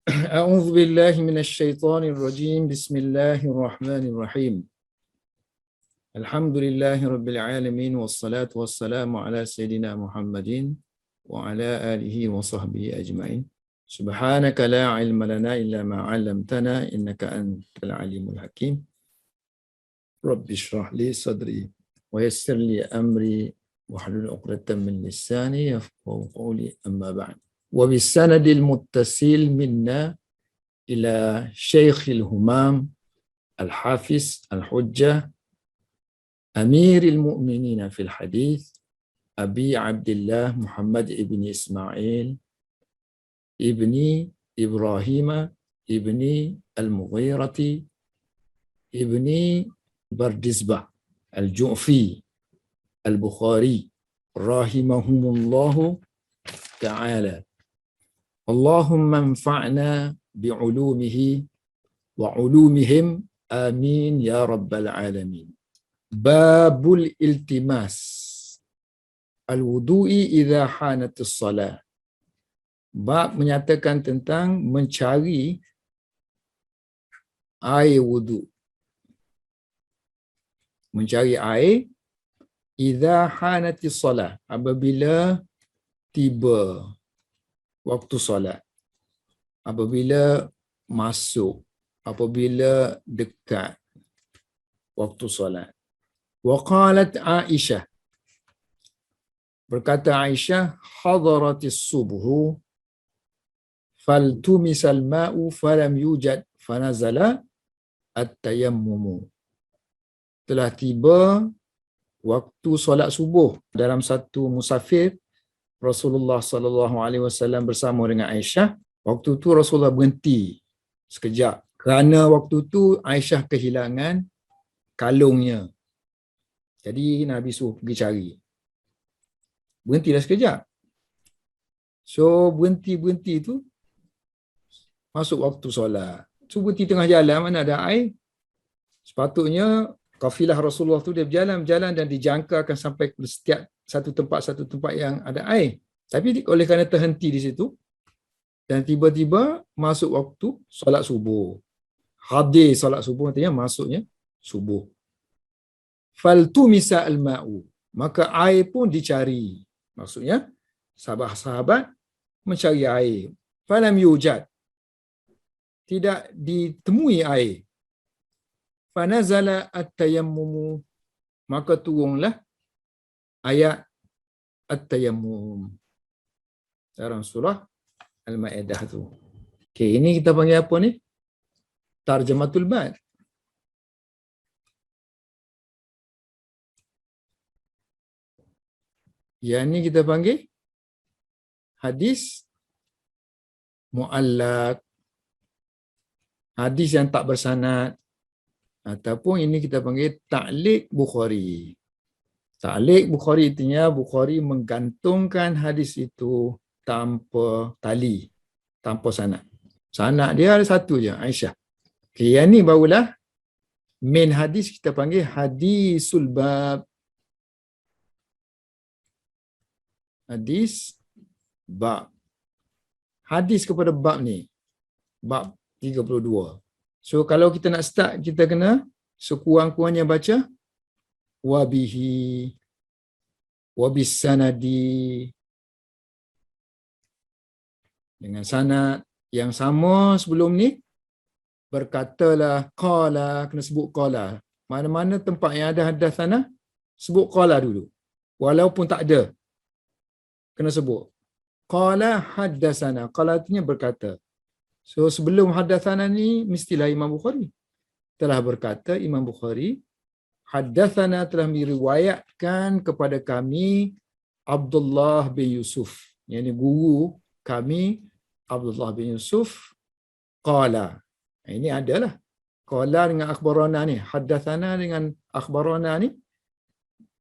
أعوذ بالله من الشيطان الرجيم بسم الله الرحمن الرحيم الحمد لله رب العالمين والصلاة والسلام على سيدنا محمد وعلى آله وصحبه أجمعين سبحانك لا علم لنا إلا ما علمتنا إنك أنت العليم الحكيم رب اشرح لي صدري ويسر لي أمري واحلل عقدة من لساني يفقهوا قولي أما بعد وبالسند المتصل منا إلى شيخ الهمام الحافظ الحجة أمير المؤمنين في الحديث أبي عبد الله محمد ابن إسماعيل ابن إبراهيم ابن المغيرة ابن بردزبة الجعفي البخاري رحمهم الله تعالى اللهم انفعنا بعلومه وعلومهم آمين يا رب العالمين. Babul iltimas al-wudu'i idza hanatis salah. Bab menyatakan tentang mencari air wudu. Mencari air idza hanatis salah, apabila tiba waktu solat. Apabila masuk, apabila dekat waktu solat. Wa qalat Aisyah, berkata Aisyah, hadaratis subhu faltumisal ma'u falam yujad fanazala at-tayammumu. Telah tiba waktu solat subuh dalam satu musafir Rasulullah sallallahu alaihi wasallam bersama dengan Aisyah. Waktu tu Rasulullah berhenti sekejap kerana waktu tu Aisyah kehilangan kalungnya. Jadi Nabi suruh pergi cari. Berhentilah sekejap. So berhenti tu masuk waktu solat. So berhenti tengah jalan, mana ada air. Sepatutnya kafilah Rasulullah tu dia berjalan dan dijangkakan sampai ke setiap satu tempat yang ada air. Tapi oleh kerana terhenti di situ dan tiba-tiba masuk waktu solat subuh. Hadir solat subuh artinya masuknya subuh. Faltumisa al-ma'u, maka air pun dicari. Maksudnya sahabat-sahabat mencari air. Falam yujad, tidak ditemui air. Fanazala at-tayammumu, maka turunlah ayat at-tayammum dalam surah Al-Ma'idah tu. Okey, ini kita panggil apa ni? Tarjamatul bab. Yang ni kita panggil hadis mu'allaq, hadis yang tak bersanad, ataupun ini kita panggil ta'liq Bukhari. Ta'liq Bukhari artinya Bukhari menggantungkan hadis itu tanpa tali, tanpa sanad. Sanad dia ada satu je, Aisyah. Okay, yang ni barulah main hadis, kita panggil hadisul bab. Hadis bab. Hadis kepada bab ni, bab 32. So kalau kita nak start, kita kena sekurang-kurangnya baca wabihi, wabis sanadi, dengan sanad yang sama sebelum ni. Berkatalah qala, kena sebut qala. Mana-mana tempat yang ada hadatsana, sebut qala dulu. Walaupun tak ada, kena sebut qala haddatsana. Qala artinya berkata. So sebelum hadatsana ni mestilah Imam Bukhari telah berkata, Imam Bukhari haddatsana telah meriwayatkan kepada kami Abdullah bin Yusuf, yakni guru kami Abdullah bin Yusuf, qala. Ini adalah qala dengan akhbarana ni, haddatsana dengan akhbarana ni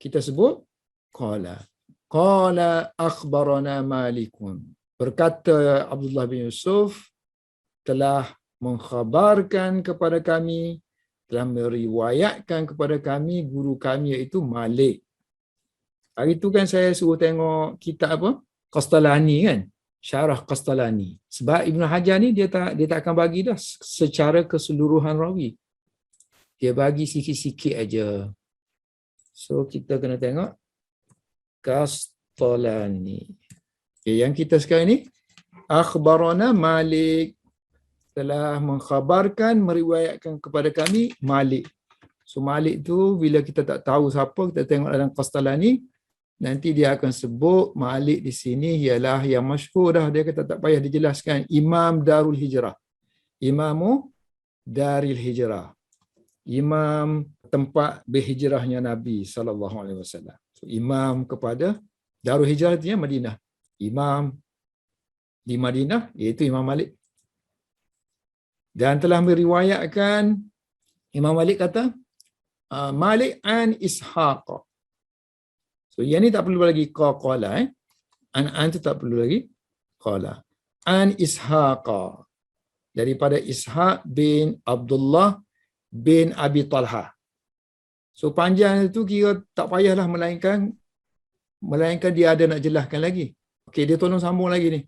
kita sebut qala. Qala akhbarana Malikun, berkata Abdullah bin Yusuf telah mengkhabarkan kepada kami, telah meriwayatkan kepada kami guru kami iaitu Malik. Hari tu kan saya suruh tengok kitab apa? Qastalani kan? Syarah Qastalani. Sebab Ibn Hajar ni dia tak akan bagi dah secara keseluruhan rawi. Dia bagi sikit-sikit aja. So kita kena tengok Qastalani. Okay, yang kita sekarang ni akhbarana Malik, telah mengkhabarkan, meriwayatkan kepada kami Malik. So Malik tu bila kita tak tahu siapa, kita tengok dalam Qastalani, nanti dia akan sebut Malik di sini ialah yang masyhur dah, dia kata tak payah dijelaskan, Imam Darul Hijrah. Imamu Darul Hijrah. Imam tempat berhijrahnya Nabi sallallahu alaihi wasallam. So imam kepada Darul Hijrah dia Madinah. Imam di Madinah iaitu Imam Malik. Dan telah meriwayatkan Imam Malik kata Malik an Ishaq. So yang ni tak perlu lagi qala an tu tak perlu lagi qala. An Ishaq, daripada Ishaq bin Abdullah bin Abi Talha. So panjang itu kira tak payahlah melainkan dia ada nak jelaskan lagi. Okey, dia tolong sambung lagi ni.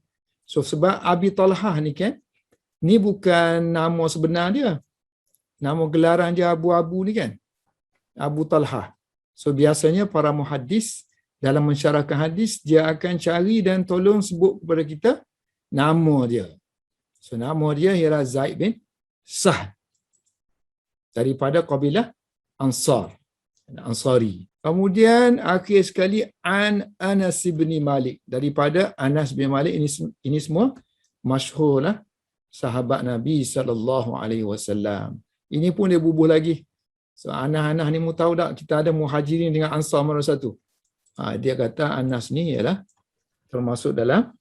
So sebab Abi Talha ni kan, ni bukan nama sebenar dia. Nama gelaran dia Abu ni kan. Abu Talha. So biasanya para muhaddis dalam mensyarahkan hadis, dia akan cari dan tolong sebut kepada kita nama dia. So nama dia ialah Zaid bin Sahl, daripada kabilah Ansar. Ansari. Kemudian akhir sekali an Anas bin Malik, daripada Anas bin Malik. Ini semua masyhur lah, sahabat Nabi sallallahu alaihi wasallam. Ini pun dia bubuh lagi. So Anas ni mu tahu tak kita ada Muhajirin dengan Ansar mana satu? Dia kata Anas ni ialah termasuk dalam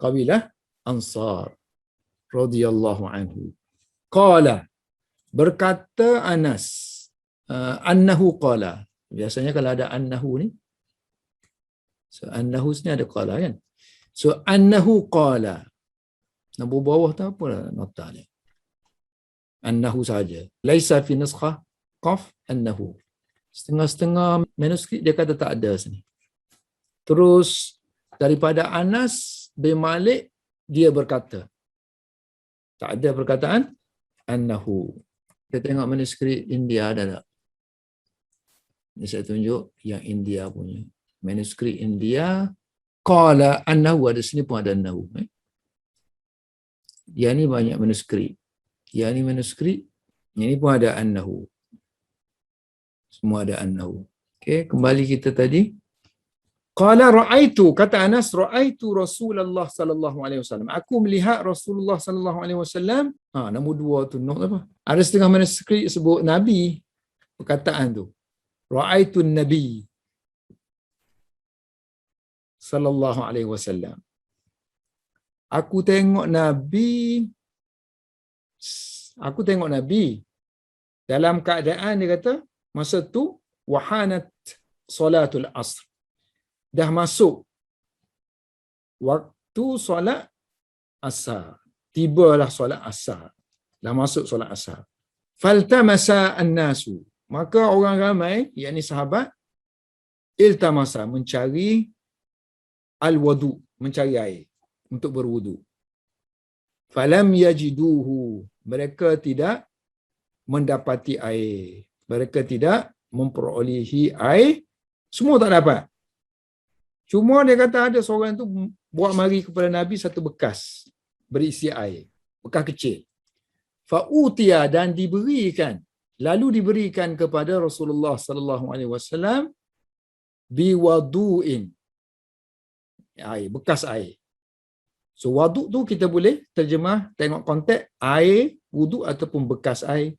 kabilah Ansar radhiyallahu anhu. Qala, berkata Anas, annahu qala. Biasanya kalau ada annahu ni, so annahu ni ada qala kan. So annahu qala. Nombor bawah tu apa nota dia? Annahu saja. Laisa fi nuskhah qaf annahu. Setengah-setengah manuskrip dia kata tak ada sini. Terus daripada Anas bin Malik dia berkata. Tak ada perkataan annahu. Kita tengok manuskrip India ada tak? Ini saya tunjuk yang India punya. Manuskrip India qala annahu, ada sini pun ada annahu. Yang ni banyak manuskrip. Yang ni manuskrip, yang ni pun ada annahu. Semua ada annahu. Okey, kembali kita tadi. Qala ra'aitu, kata Anas, ra'aitu Rasulullah sallallahu alaihi wasallam. Aku melihat Rasulullah sallallahu alaihi wasallam. Nombor 2 tu note apa? Ada setengah manuskrip sebut Nabi, perkataan tu. Ra'aitu Nabi sallallahu alaihi wasallam. Aku tengok Nabi dalam keadaan, dia kata masa tu wahanat salatul asr, dah masuk waktu solat asar, tibalah solat asar, dah masuk solat asar. Faltamasa an-nasu, maka orang ramai, yakni sahabat, iltamasa, mencari al-wudu, mencari air untuk berwudu. Falam yajiduhu, mereka tidak mendapati air, mereka tidak memperolehi air, semua tak dapat. Cuma dia kata ada seorang tu buat mari kepada Nabi satu bekas berisi air, bekas kecil. Fa'utiya, dan diberikan, lalu diberikan kepada Rasulullah sallallahu alaihi wasallam biwadu'in, air, bekas air. So wadu tu kita boleh terjemah, tengok konteks, air wudu ataupun bekas air.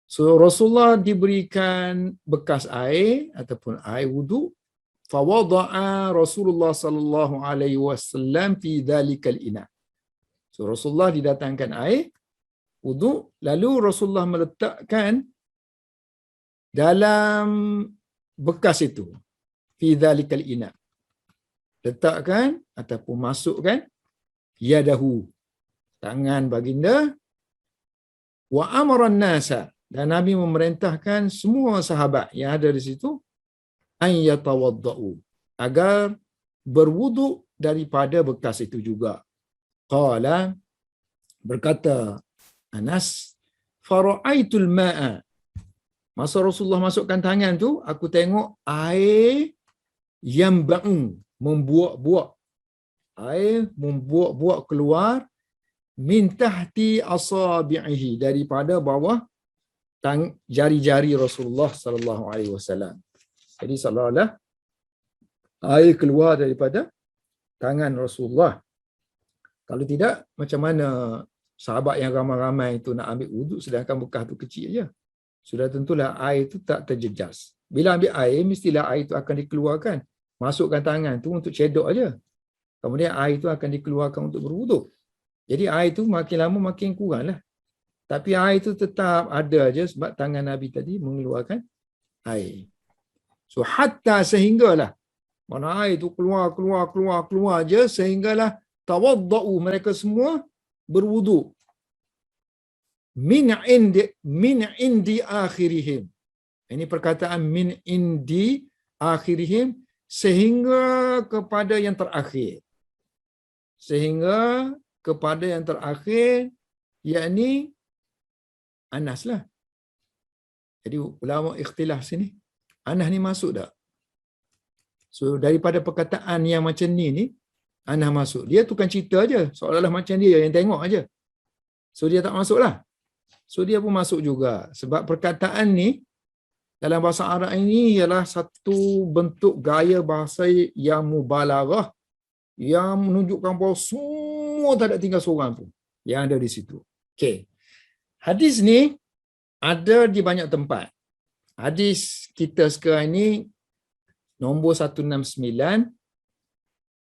So Rasulullah diberikan bekas air ataupun air wudu. Fawada'a Rasulullah sallallahu alaihi wasallam fi dhalikal ina. So Rasulullah didatangkan air wudu, lalu Rasulullah meletakkan dalam bekas itu, fi dhalikal ina, letakkan ataupun masukkan yadahu, tangan baginda, wa amara an-nasa, dan Nabi memerintahkan semua sahabat yang ada di situ an yatawaddau, agar berwudu daripada bekas itu juga. Qala, berkata Anas, fara'aitul ma'a. Masa Rasulullah masukkan tangan tu, aku tengok air yang ba'u, membuak-buak. Air membuak-buak keluar min tahti asabi'ihi, daripada bawah jari-jari Rasulullah sallallahu alaihi wasallam. Jadi seolah-olah air keluar daripada tangan Rasulullah. Kalau tidak, macam mana sahabat yang ramai-ramai itu nak ambil wuduk sedangkan bekas tu kecil je. Sudah tentulah air itu tak terjejas. Bila ambil air, mestilah air itu akan dikeluarkan. Masukkan tangan tu untuk cedok aja. Kemudian air itu akan dikeluarkan untuk berwuduk. Jadi air itu makin lama makin kurang lah. Tapi air itu tetap ada aja sebab tangan Nabi tadi mengeluarkan air. So hatta sehinggalah mana air itu keluar je sehinggalah tawaddau, mereka semua berwuduk. Min indi akhirihim. Ini perkataan min indi akhirihim, sehingga kepada yang terakhir. Sehingga kepada yang terakhir, yakni Anas lah. Jadi ulama ikhtilaf sini, Anas ni masuk tak? So daripada perkataan yang macam ni Anas masuk. Dia tukang cerita aja, seolah-olah macam dia yang tengok aja. So dia tak masuk lah. So dia pun masuk juga. Sebab perkataan ni dalam bahasa Arab ini ialah satu bentuk gaya bahasa yang mubalaghah, yang menunjukkan bahawa semua tak ada tinggal seorang pun yang ada di situ. Okey. Hadis ni ada di banyak tempat. Hadis kita sekarang ini nombor 169.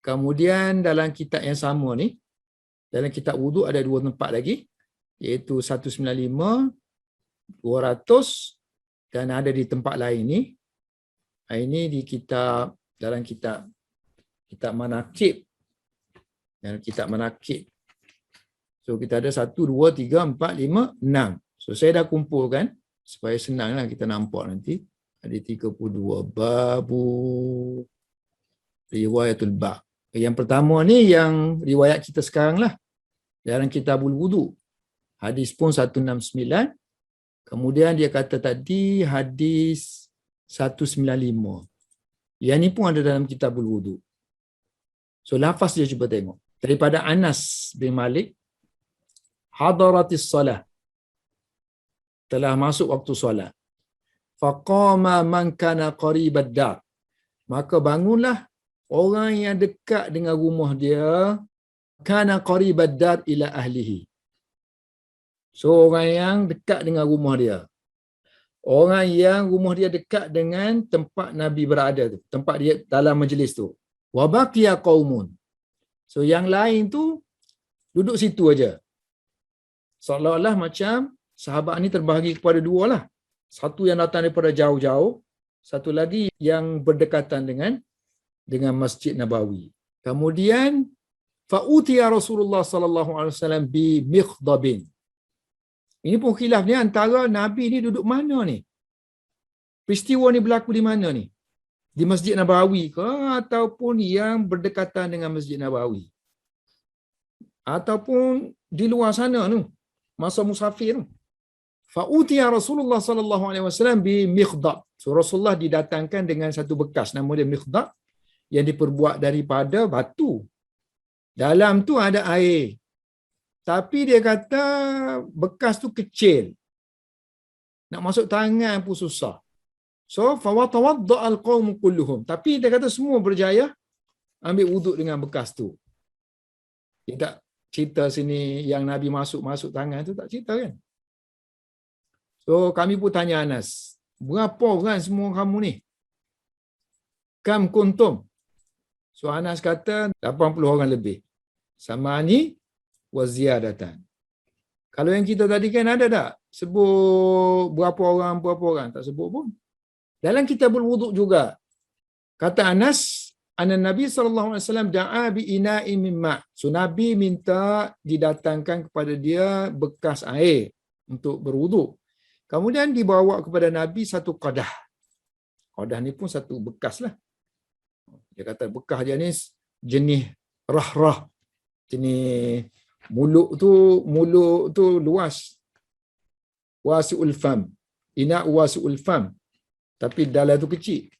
Kemudian dalam kitab yang sama ni, dalam kitab wuduk ada 2 tempat lagi, iaitu 195, 200 dan ada di tempat lain ni. Ini di kitab, dalam kitab Manaqib. Dalam kitab Manaqib. So kita ada 1, 2, 3, 4, 5, 6. So saya dah kumpulkan supaya senanglah kita nampak nanti. Ada 32 babu riwayatul ba'. Yang pertama ni yang riwayat kita sekarang lah. Dalam kitabul wudu. Hadis pun 169. Kemudian dia kata tadi hadis 195. Yang ni pun ada dalam kitabul wudu. So lafaz dia cuba tengok. Daripada Anas bin Malik, hadaratis salah. Telah masuk waktu solat. Faqama man kana qaribad dar. Maka bangunlah orang yang dekat dengan rumah dia, kana qaribad dar ila ahlihi. So orang yang dekat dengan rumah dia. Orang yang rumah dia dekat dengan tempat Nabi berada tu, tempat dia dalam majlis tu. Wa baqiya qaumun. So yang lain tu duduk situ aja. Seolah-olah macam sahabat ni terbahagi kepada 2 lah. Satu yang datang daripada jauh-jauh, satu lagi yang berdekatan dengan Masjid Nabawi. Kemudian fa'utiya Rasulullah sallallahu alaihi wasallam bi mikhdabin. Ini pun khilaf ni antara Nabi ni duduk mana ni? Peristiwa ni berlaku di mana ni? Di Masjid Nabawi ke ataupun yang berdekatan dengan Masjid Nabawi? Ataupun di luar sana tu, masa musafir tu. Fa'utiya Rasulullah sallallahu alaihi wasallam bi mikhdab. So Rasulullah didatangkan dengan satu bekas, nama dia mikhdab, yang diperbuat daripada batu. Dalam tu ada air. Tapi dia kata bekas tu kecil. Nak masuk tangan pun susah. So fawatawadda al-qaum kulluhum. Tapi dia kata semua berjaya ambil wuduk dengan bekas tu. Dia tak cerita sini yang Nabi masuk tangan tu, tak cerita kan. So kami pun tanya Anas, berapa orang semua kamu ni? Kam kuntum? So Anas kata 80 orang lebih. Sama ni wa ziyadatan. Kalau yang kita tadi kan ada tak sebut berapa orang, tak sebut pun. Dalam kitabul wuduk juga kata Anas, anna Nabi sallallahu alaihi wasallam da'a bi ina'in min ma'. So Nabi minta didatangkan kepada dia bekas air untuk berwuduk. Kemudian dibawa kepada Nabi satu qadah. Qadah ni pun satu bekas lah. Dia kata bekas dia ni jenis Rah-rah. Ini mulut tu luas. Wasi'ul fam. Ina wasi'ul fam. Tapi dalam tu kecil.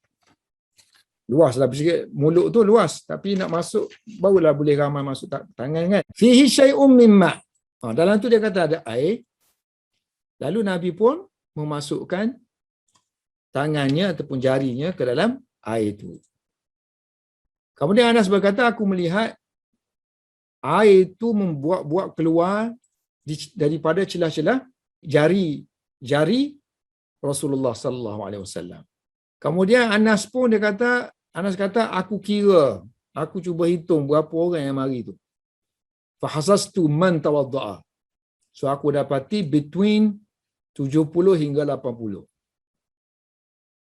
Luas lah sikit. Mulut tu luas. Tapi nak masuk, barulah boleh ramai masuk tangan kan. Fihi syai'um mimma. Dalam tu dia kata ada air. Lalu Nabi pun memasukkan tangannya ataupun jarinya ke dalam air itu. Kemudian Anas berkata, aku melihat air itu membuat keluar daripada celah-celah jari Rasulullah sallallahu alaihi wasallam. Kemudian Anas kata aku kira, aku cuba hitung berapa orang yang mari tu. Fahasastu man tawaddaa. So aku dapati between 70 hingga 80.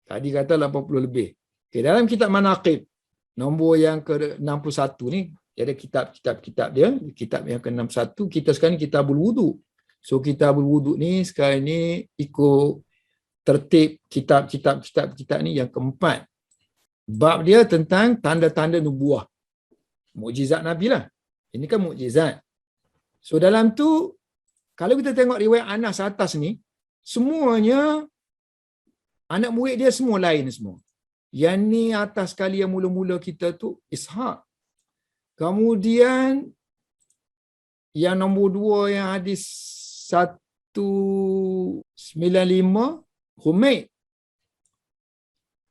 Tadi kata 80 lebih. Okay, dalam kitab Manaqib nombor yang ke-61 ni ada kitab dia, kitab yang ke-61, kita sekarang ni kitabul wudu. So kitabul wudu ni sekarang ni ikut tertib kitab ni yang keempat. Bab dia tentang tanda-tanda nubuah. Mukjizat Nabi lah. Ini kan mukjizat. So dalam tu, kalau kita tengok riwayat Anas atas ni, semuanya anak murid dia semua lain semua. Yang ni atas sekali yang mula-mula kita tu Ishaq. Kemudian yang nombor 2 yang hadis 195 Humaid.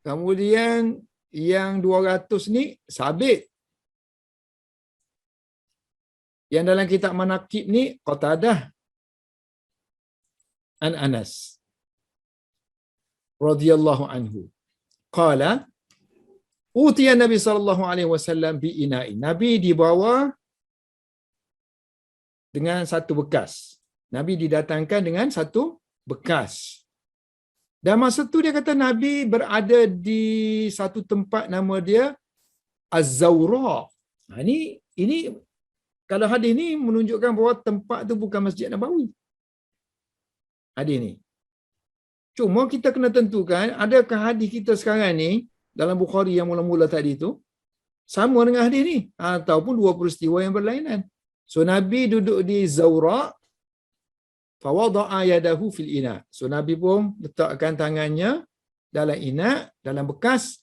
Kemudian yang 200 ni Sabit. Yang dalam kitab Manaqib ni Qatadah an Anas radhiyallahu anhu. Qala utiya Nabi sallallahu alaihi wasallam bi ina'in. Nabi dibawa dengan satu bekas. Nabi didatangkan dengan satu bekas. Dan masa tu dia kata Nabi berada di satu tempat nama dia Az-Zawra. Ini kalau hadis ni menunjukkan bahawa tempat tu bukan Masjid Nabawi. Hadis ni. Cuma kita kena tentukan adakah hadis kita sekarang ni dalam Bukhari yang mula-mula tadi tu sama dengan hadis ni ataupun dua peristiwa yang berlainan. So Nabi duduk di Zawra, fawada'a yadahu fil ina. So Nabi pun letakkan tangannya dalam ina, dalam bekas.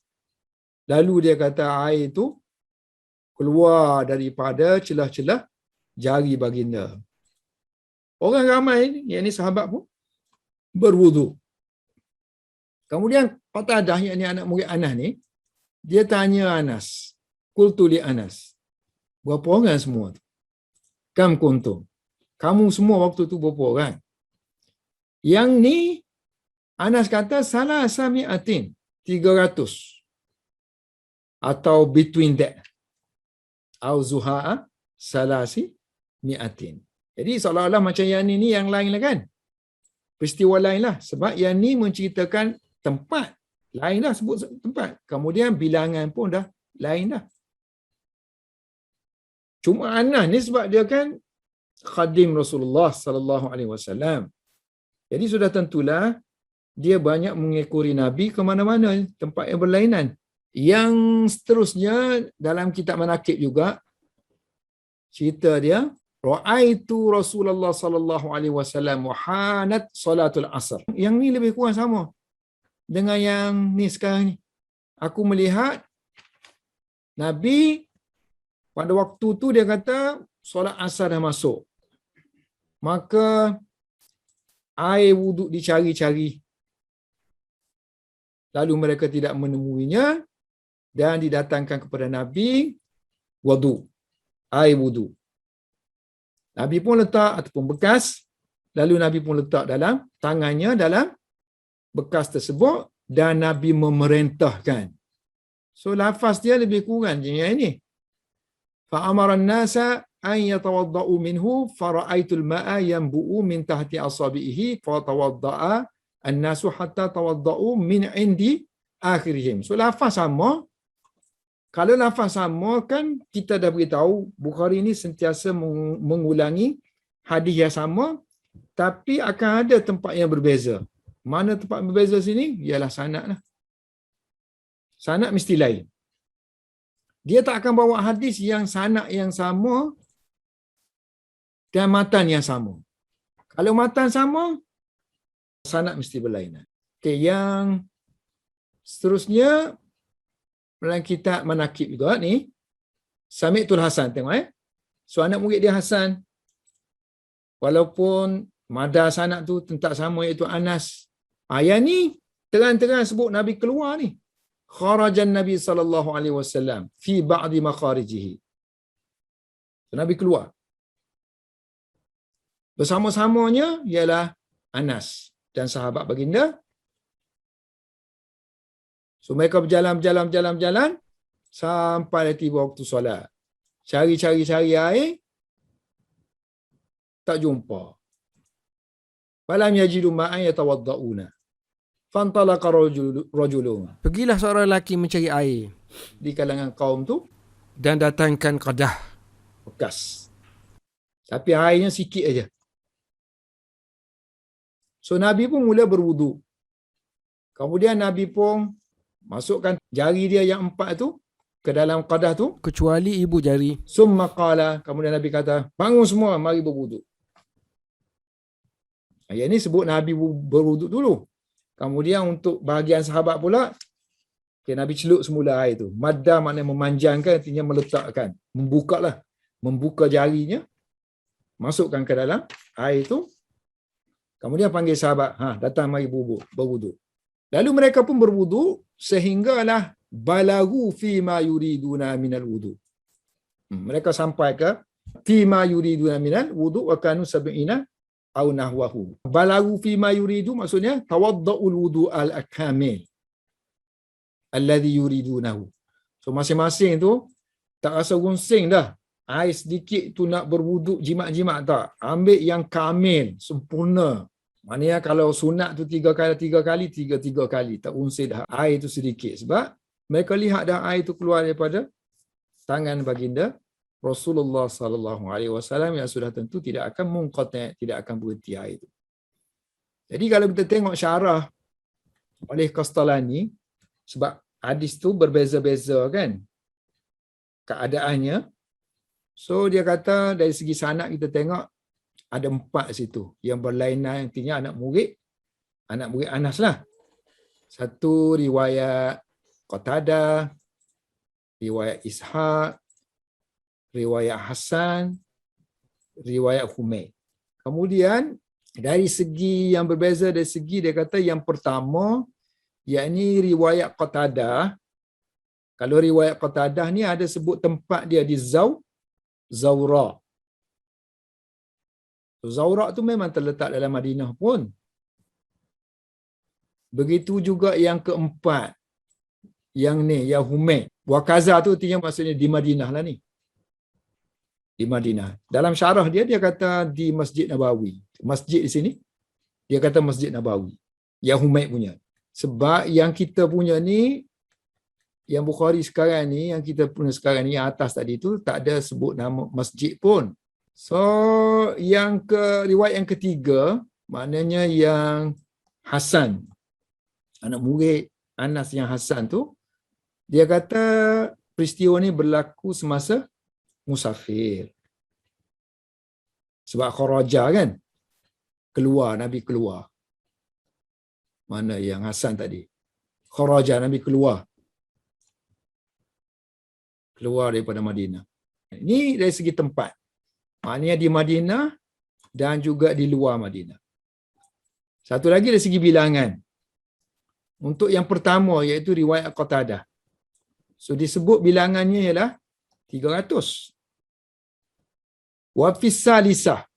Lalu dia kata air itu keluar daripada celah-celah jari baginda. Orang ramai ni, yakni sahabat pun berwudu. Kemudian Qatadah, yakni anak murid Anas ni, dia tanya Anas, qultu li Anas, berapa orang semua tu? Kam kuntum? Kamu semua waktu tu berapa orang? Yang ni Anas kata salah sami'atin, 300. Atau between that. Au zuha'a salasi mi'atin. Jadi seolah-olah macam yang ni yang lain lah kan? Peristiwa lain lah. Sebab yang ni menceritakan tempat. Lain lah sebut tempat. Kemudian bilangan pun dah lain dah. Cuma Anas ni sebab dia kan khadim Rasulullah sallallahu alaihi wasallam. Jadi sudah tentulah dia banyak mengekori Nabi ke mana-mana tempat yang berlainan. Yang seterusnya dalam kitab Manaqib juga cerita dia, ra'aitu Rasulullah sallallahu alaihi wasallam wa hanat salatul asr. Yang ni lebih kurang sama dengan yang ni sekarang ni. Aku melihat Nabi pada waktu tu dia kata solat asar dah masuk. Maka air wuduk dicari-cari. Lalu mereka tidak menemuinya dan didatangkan kepada Nabi wudu, air wudu. Nabi pun letak ataupun bekas, lalu Nabi pun letak dalam tangannya dalam bekas tersebut dan Nabi memerintahkan. So lafaz dia lebih kurang je yang ini. Fa amara an-nasa an yatawaddau minhu fara'aitul ma'a yanbu'u min tahti asabihi fa tawadda'a an-nasu hatta tawaddau min indi akhirihim. So lafaz sama. Kalau lafaz sama kan kita dah beritahu Bukhari ni sentiasa mengulangi hadis yang sama tapi akan ada tempat yang berbeza. Mana tempat berbeza sini? Ialah sanad lah. Sanad mesti lain. Dia tak akan bawa hadis yang sanad yang sama dan matan yang sama. Kalau matan sama, sanad mesti berlainan. Okey, yang seterusnya dalam kitab Manaqib juga ni, Sami'tul Hasan, tengok So anak murid dia Hasan, walaupun madar sanad tu tentak sama iaitu Anas. Yang ni terang-terang sebut Nabi keluar ni. Kharajan Nabi sallallahu alaihi wasallam fi ba'di makharijihi. Nabi keluar. Bersama-samanya ialah Anas dan sahabat baginda. So mereka berjalan sampai tiba waktu solat. Cari air, tak jumpa. Falam yajidu ma'an yatawadda'una. Fantalaqa rajulun. Pergilah seorang lelaki mencari air Di kalangan kaum tu dan datangkan qadah. bekas. Tapi airnya sikit aja. So Nabi pun mula berwudu. Kemudian Nabi pun masukkan jari dia yang 4 tu ke dalam qadah tu. Kecuali ibu jari. Summa qala, kemudian Nabi kata, bangun semua, mari berwudu. Ayat ni sebut Nabi berwudu dulu. Kemudian untuk bahagian sahabat pula, Nabi celuk semula air tu. Madda maknanya memanjangkan, artinya meletakkan. Membuka jarinya, masukkan ke dalam air tu. Kemudian panggil sahabat, datang mari berwudu. Lalu mereka pun berwudu sehinggalah balagu fima yuriduna minal wudu. Mereka sampai ke fima yuriduna minal wudu wa kanu sab'ina au nahwahu. Balagu fima yuridu maksudnya tawadda'ul wudu al-kamil alladhi yuridunahu. So masing-masing tu tak rasa runsing dah. Air sedikit tu nak berwuduk jimat-jimat tak. Ambil yang kamil, sempurna. Maknanya kalau sunat tu 3 kali, 3 kali. Tak unsir dah air tu sedikit. Sebab mereka lihat dah air tu keluar daripada tangan baginda Rasulullah sallallahu alaihi wasallam yang sudah tentu tidak akan munqati', tidak akan berhenti air itu. Jadi kalau kita tengok syarah oleh Qastalani, sebab hadis tu berbeza-beza kan keadaannya. So dia kata dari segi sanad kita tengok ada 4 situ yang berlainan, artinya anak murid Anas lah. Satu riwayat Qatadah, riwayat Ishaq, riwayat Hasan, riwayat Humaid. Kemudian dari segi yang berbeza, dari segi dia kata yang pertama yakni riwayat Qatadah. Kalau riwayat Qatadah ni ada sebut tempat dia di Zawra. Zawra tu memang terletak dalam Madinah pun. Begitu juga yang keempat, yang ni, yang Humaid. Wakaza tu artinya maksudnya di Madinah lah ni. Di Madinah. Dalam syarah dia kata di Masjid Nabawi. Masjid di sini, dia kata Masjid Nabawi. Yang Humaid punya. Sebab yang kita punya ni, yang Bukhari sekarang ni, yang kita punya sekarang ni, yang atas tadi tu, tak ada sebut nama masjid pun. So, riwayat yang ketiga, maknanya yang Hasan, anak murid Anas yang Hasan tu, dia kata peristiwa ni berlaku semasa musafir. Sebab kharaja kan, Nabi keluar. Mana yang Hasan tadi? Kharaja, Nabi keluar daripada Madinah. Ini dari segi tempat. Maknanya di Madinah dan juga di luar Madinah. Satu lagi dari segi bilangan. Untuk yang pertama iaitu riwayat Qatadah. So disebut bilangannya ialah 300. Wa fi salisah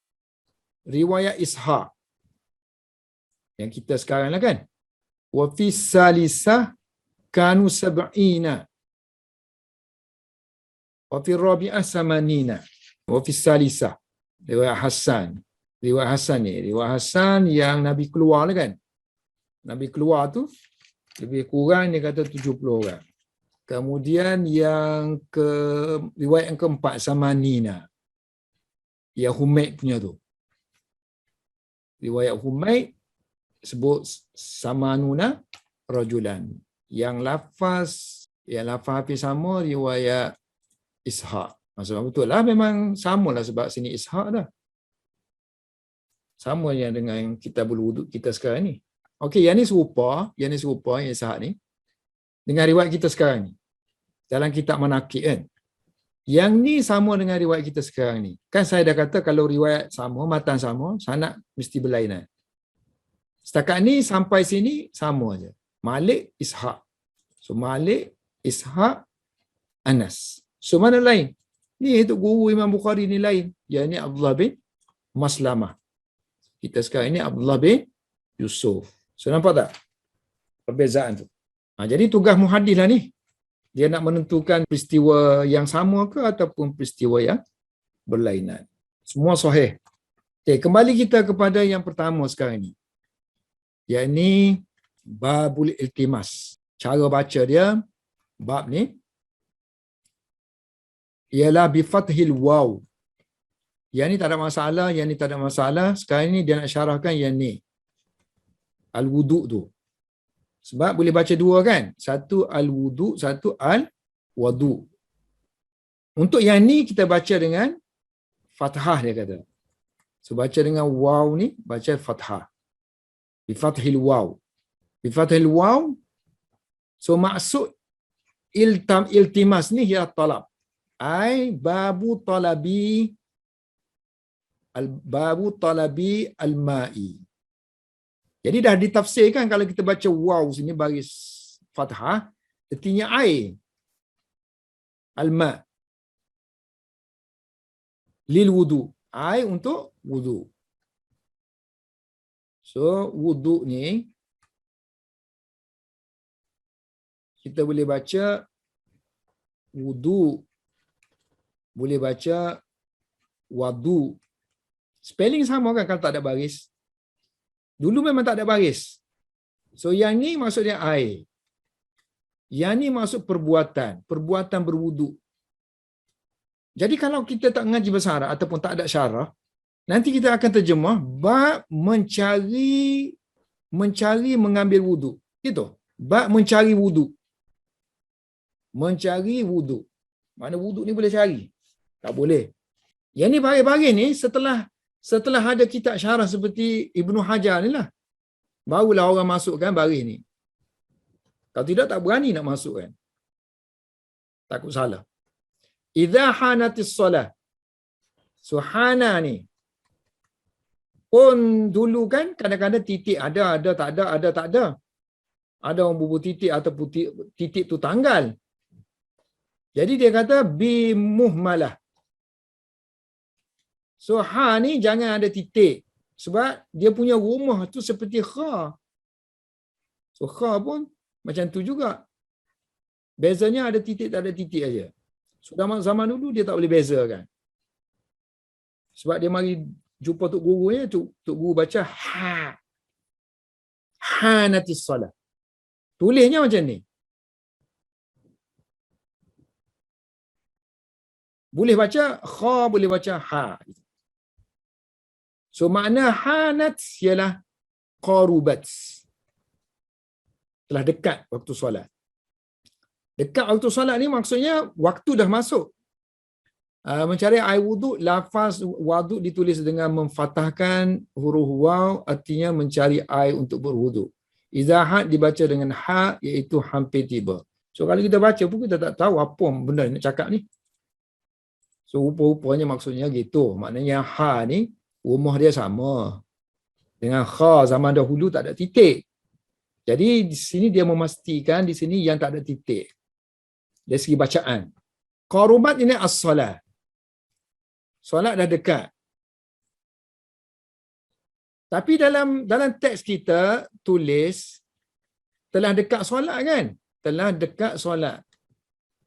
riwayat Ishaq. Yang kita sekarang lah kan. Wa fi salisah kanu sab'ina. Wa fi rabi'ah samanina. Wa fi salisah riwayat Hasan. Riwayat Hasan yang Nabi keluar lah kan. Nabi keluar tu lebih kurang dia kata 70 orang. Kemudian riwayat yang keempat Samanina. Yang Humaid punya tu. Riwayat Humaid sebut Samanuna rajulan. Yang lafaz hampir sama riwayat Ishaq. Maksudnya betul lah, memang samalah sebab sini Ishaq dah. Sama yang dengan kitabul wuduk kita sekarang ni. Okey, yang ni serupa yang Ishaq ni dengan riwayat kita sekarang ni. Dalam kitab Manaqib kan. Yang ni sama dengan riwayat kita sekarang ni. Kan saya dah kata kalau riwayat sama, matan sama, sanad mesti berlainan. Setakat ni sampai sini sama aja. Malik, Ishaq. So Malik, Ishaq, Anas. So mana lain? Ni itu guru Imam Bukhari ni lain. Yang ni Abdullah bin Maslamah. Kita sekarang ini Abdullah bin Yusuf. So nampak tak perbezaan tu? Jadi tugas muhaddis lah ni. Dia nak menentukan peristiwa yang sama ke ataupun peristiwa yang berlainan. Semua sahih. Okay, kembali kita kepada yang pertama sekarang ni. Yang ni babul iltimas. Cara baca dia, bab ni, ialah bifathil waw. Yang ni tak ada masalah, yang ni tak ada masalah. Sekarang ni dia nak syarahkan yang ni. Al-wuduk tu. Sebab boleh baca dua kan? Satu al-wuduk, satu al-wadu. Untuk yang ni kita baca dengan fathah dia kata. So baca dengan waw ni, baca fathah. Bifathil waw. Bifathil waw. So maksud iltimas ni ya talab. Ai babu talabi al-ma'i. Jadi dah ditafsirkan kalau kita baca waw sini baris fathah, artinya air. Al-ma' lil wudu. Air untuk wudu. So wudu ni kita boleh baca wudu, boleh baca wadu. Spelling sama kan kalau tak ada baris. Dulu memang tak ada baris. So yang ni maksudnya air. Yang ni maksud perbuatan berwudu. Jadi kalau kita tak ngaji bahasa Arab ataupun tak ada syarah, nanti kita akan terjemah bab mencari mengambil wudu. Gitu. Bab mencari wudu. Mencari wudu. Mana wudu ni boleh cari? Tak boleh. Yang ni baris-baris ni setelah ada kitab syarah seperti Ibnu Hajar ni lah. Barulah orang masukkan baris ni. Kalau tidak tak berani nak masukkan. Takut salah. Idza hanatis solah. So hana ni. Pun dulu kan kadang-kadang titik ada tak ada, ada tak ada. Ada orang bubuh titik ataupun titik tu tanggal. Jadi dia kata bimuhmalah. So ha ni jangan ada titik. Sebab dia punya rumah tu seperti kha. So kha pun macam tu juga. Bezanya ada titik tak ada titik aja. So zaman dulu dia tak boleh bezakan. Sebab dia mari jumpa tok gurunya, tok guru baca ha. Hanatis solah. Tulisnya macam ni. Boleh baca kha, boleh baca ha. So makna hanat ialah qarubat. Telah dekat waktu solat. Dekat waktu solat ni maksudnya waktu dah masuk. Mencari air wuduk, lafaz wuduk ditulis dengan memfathahkan huruf waw, artinya mencari air untuk berwuduk. Izahat dibaca dengan ha, iaitu hampir tiba. So kalau kita baca pun kita tak tahu apa benda nak cakap ni. So rupa-rupanya maksudnya gitu. Maknanya ha ni rumah dia sama dengan kha zaman dahulu tak ada titik. Jadi di sini dia memastikan di sini yang tak ada titik. Dari segi bacaan. Qarubat ini as-salat. Solat dah dekat. Tapi dalam teks kita tulis telah dekat solat kan? Telah dekat solat.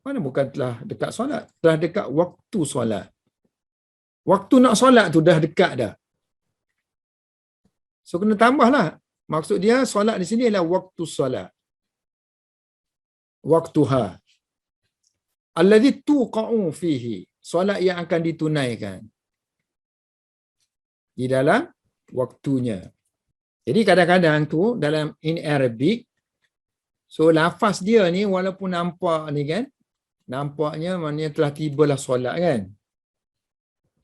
Mana bukan telah dekat solat? Telah dekat waktu solat. Waktu nak solat tu dah dekat dah. So kena tambahlah. Maksud dia solat di sini ialah waktu solat. Waktuha. Allazi tuqa'u fihi. Solat yang akan ditunaikan. Di dalam waktunya. Jadi kadang-kadang tu dalam in Arabic, so lafaz dia ni walaupun nampak ni kan, nampaknya maknanya telah tibalah solat kan.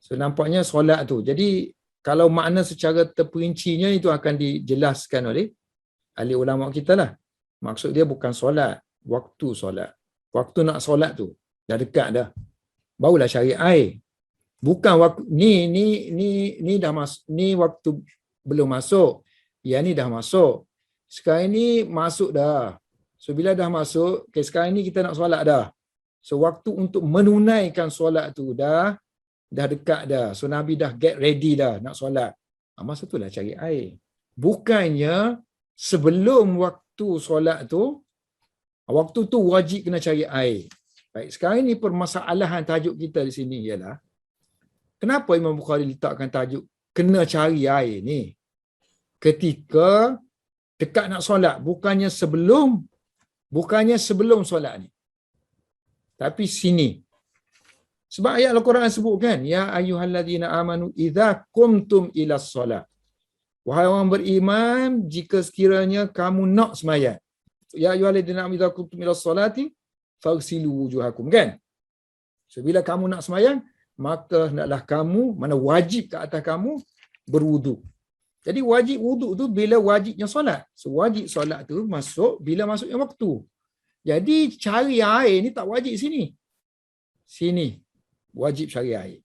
So nampaknya solat tu. Jadi kalau makna secara terperincinya itu akan dijelaskan oleh ahli ulama kita lah. Maksud dia bukan solat, waktu solat. Waktu nak solat tu dah dekat dah. Barulah cari air. Bukan waktu ni dah masuk, ni waktu belum masuk. Yang ni dah masuk. Sekarang ni masuk dah. So bila dah masuk, okay, sekarang ni kita nak solat dah. So waktu untuk menunaikan solat tu dah dekat dah. So Nabi dah get ready dah nak solat. Masa tu lah cari air. Bukannya sebelum waktu solat tu, waktu tu wajib kena cari air. Baik, sekarang ni permasalahan tajuk kita di sini ialah kenapa Imam Bukhari letakkan tajuk kena cari air ni ketika dekat nak solat, bukannya sebelum solat ni. Tapi sini. Sebab ayat Al-Quran sebutkan, ya ayyuhallazina amanu idza qumtum ila solat. Wahai orang beriman, jika sekiranya kamu nak sembahyang. Ya ayyuhallazina amanu idza qumtum ila solati faghsilu wujuhakum, kan? So bila kamu nak sembahyang, maka hendaklah kamu, mana wajib ke atas kamu berwudu. Jadi wajib wudu tu bila wajibnya solat. So wajib solat tu masuk bila masuknya waktu. Jadi cari air ni tak wajib sini. Sini wajib cari air.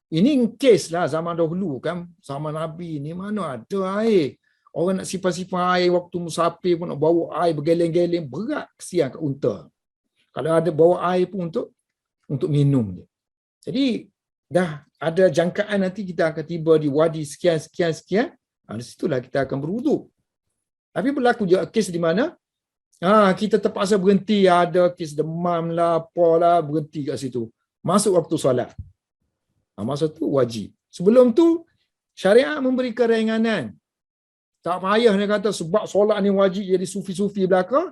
Ini kes lah zaman dahulu kan, zaman Nabi ni mana ada air. Orang nak simpan air waktu musafir pun nak bawa air bergeleng-geleng, berat kesian kat unta. Kalau ada bawa air pun untuk minum je. Jadi dah ada jangkaan nanti kita akan tiba di wadi sekian. Di situlah kita akan berwuduk. Tapi berlaku je kes di mana kita terpaksa berhenti, ada kes demam lah, apalah, berhenti kat situ. Masuk waktu solat. Masa tu wajib. Sebelum tu syariat memberi keringanan. Tak payah dia kata sebab solat ni wajib jadi sufi-sufi belaka,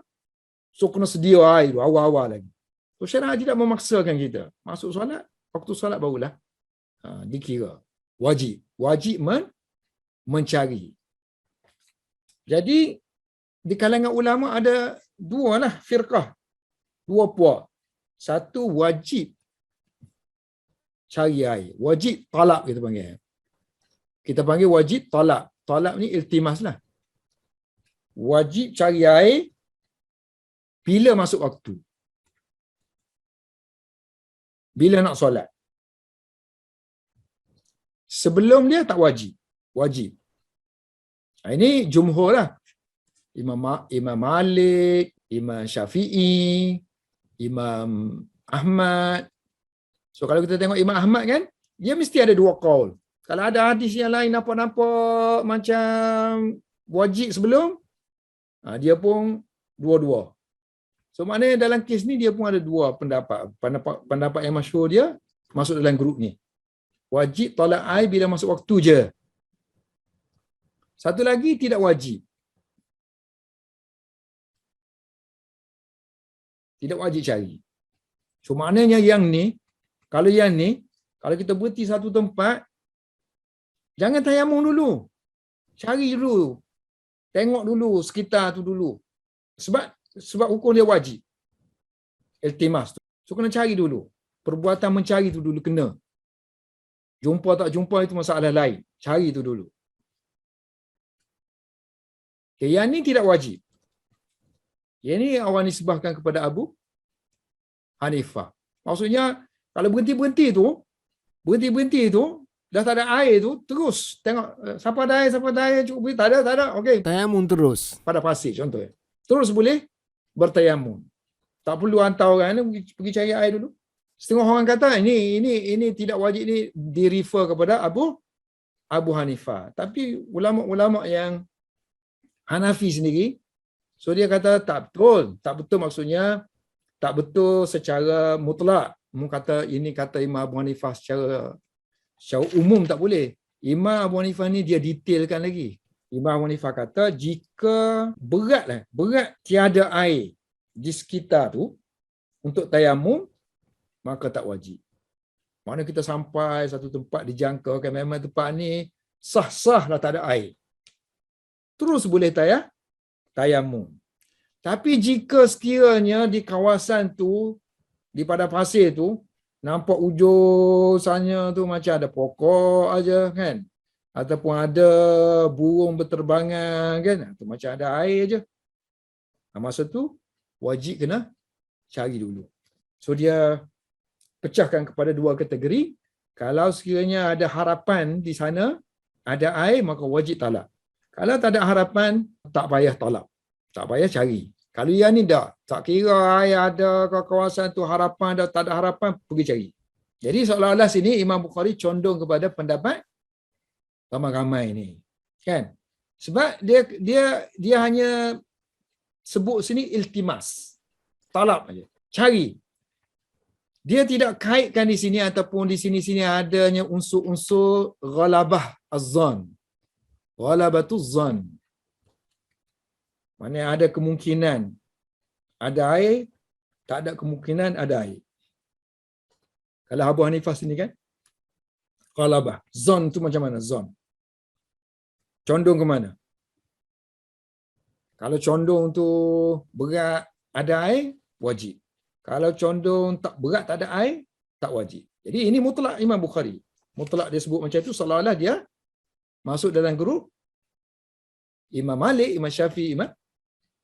so kena sedia air awal-awal lagi. So syariat tidak memaksakan kita. Masuk solat, waktu solat barulah dikira wajib mencari. Jadi di kalangan ulama ada dua lah firqah, dua puak. Satu wajib cari air, wajib talab kita panggil. Kita panggil wajib talab. Talab ni iltimas lah. Wajib cari air bila masuk waktu. Bila nak solat. Sebelum dia tak wajib. Wajib. Ini jumhur lah. Imam Malik, Imam Syafi'i, Imam Ahmad. So kalau kita tengok Imam Ahmad kan, dia mesti ada dua qaul. Kalau ada hadis yang lain nampak-nampak macam wajib sebelum, dia pun dua-dua. So maknanya dalam kes ni dia pun ada dua pendapat. Pendapat yang masyhur dia masuk dalam grup ni. Wajib tolak air bila masuk waktu je. Satu lagi tidak wajib. Tidak wajib cari. So maknanya kalau kita berhenti satu tempat, jangan tayamum dulu. Cari dulu. Tengok dulu sekitar tu dulu. Sebab hukum dia wajib. Iltimas tu. So kena cari dulu. Perbuatan mencari tu dulu kena. Jumpa tak jumpa itu masalah lain. Cari tu dulu. Okay, yang ni tidak wajib. Yang ni awak nisbahkan kepada Abu Hanifah. Maksudnya kalau berhenti tu dah tak ada air tu, terus tengok siapa ada air cukup beri, tak ada, okey. Tayamum terus. Pada pasir contohnya. Terus boleh bertayamum. Tak perlu hantar orang pergi cari air dulu. Setengah orang kata ini tidak wajib, ni di-refer kepada Abu Hanifah. Tapi ulama-ulama yang Hanafi sendiri, so dia kata tak betul maksudnya tak betul secara mutlak. Mu kata ini kata Imam Abu Hanifah secara umum tak boleh. Imam Abu Hanifah ni dia detailkan lagi. Imam Abu Hanifah kata jika berat tiada air di sekitar tu untuk tayamum, maka tak wajib. Mana kita sampai satu tempat dijangkakan memang tempat ni sah-sah lah tak ada air. Terus boleh tayamum. Tapi jika sekiranya di kawasan tu, di padang pasir tu, nampak ujung sana tu macam ada pokok aja kan, ataupun ada burung berterbangan kan, atau macam ada air aja, masa tu wajib kena cari dulu. So dia pecahkan kepada dua kategori. Kalau sekiranya ada harapan di sana ada air, maka wajib talak. Kalau tak ada harapan, tak payah talak, tak payah cari. Kalau yang ni tak kira air ada ke kawasan tu, harapan ada, tak ada harapan, pergi cari. Jadi seolah-olah sini Imam Bukhari condong kepada pendapat ramai-ramai ni, kan? Sebab dia hanya sebut sini iltimas, talab aja, cari. Dia tidak kaitkan di sini ataupun di sini adanya unsur-unsur ghalabah az-zan. Ghalabatuz zan. Mana ada kemungkinan ada air, tak ada kemungkinan ada air. Kalau Abu Hanifah sini kan, ghalabah. Zan tu macam mana zan? Condong ke mana? Kalau condong tu berat ada air, wajib. Kalau condong tak berat tak ada air, tak wajib. Jadi ini mutlak Imam Bukhari. Mutlak dia sebut macam tu seolah-olah dia masuk dalam grup Imam Malik, Imam Syafi'i, Imam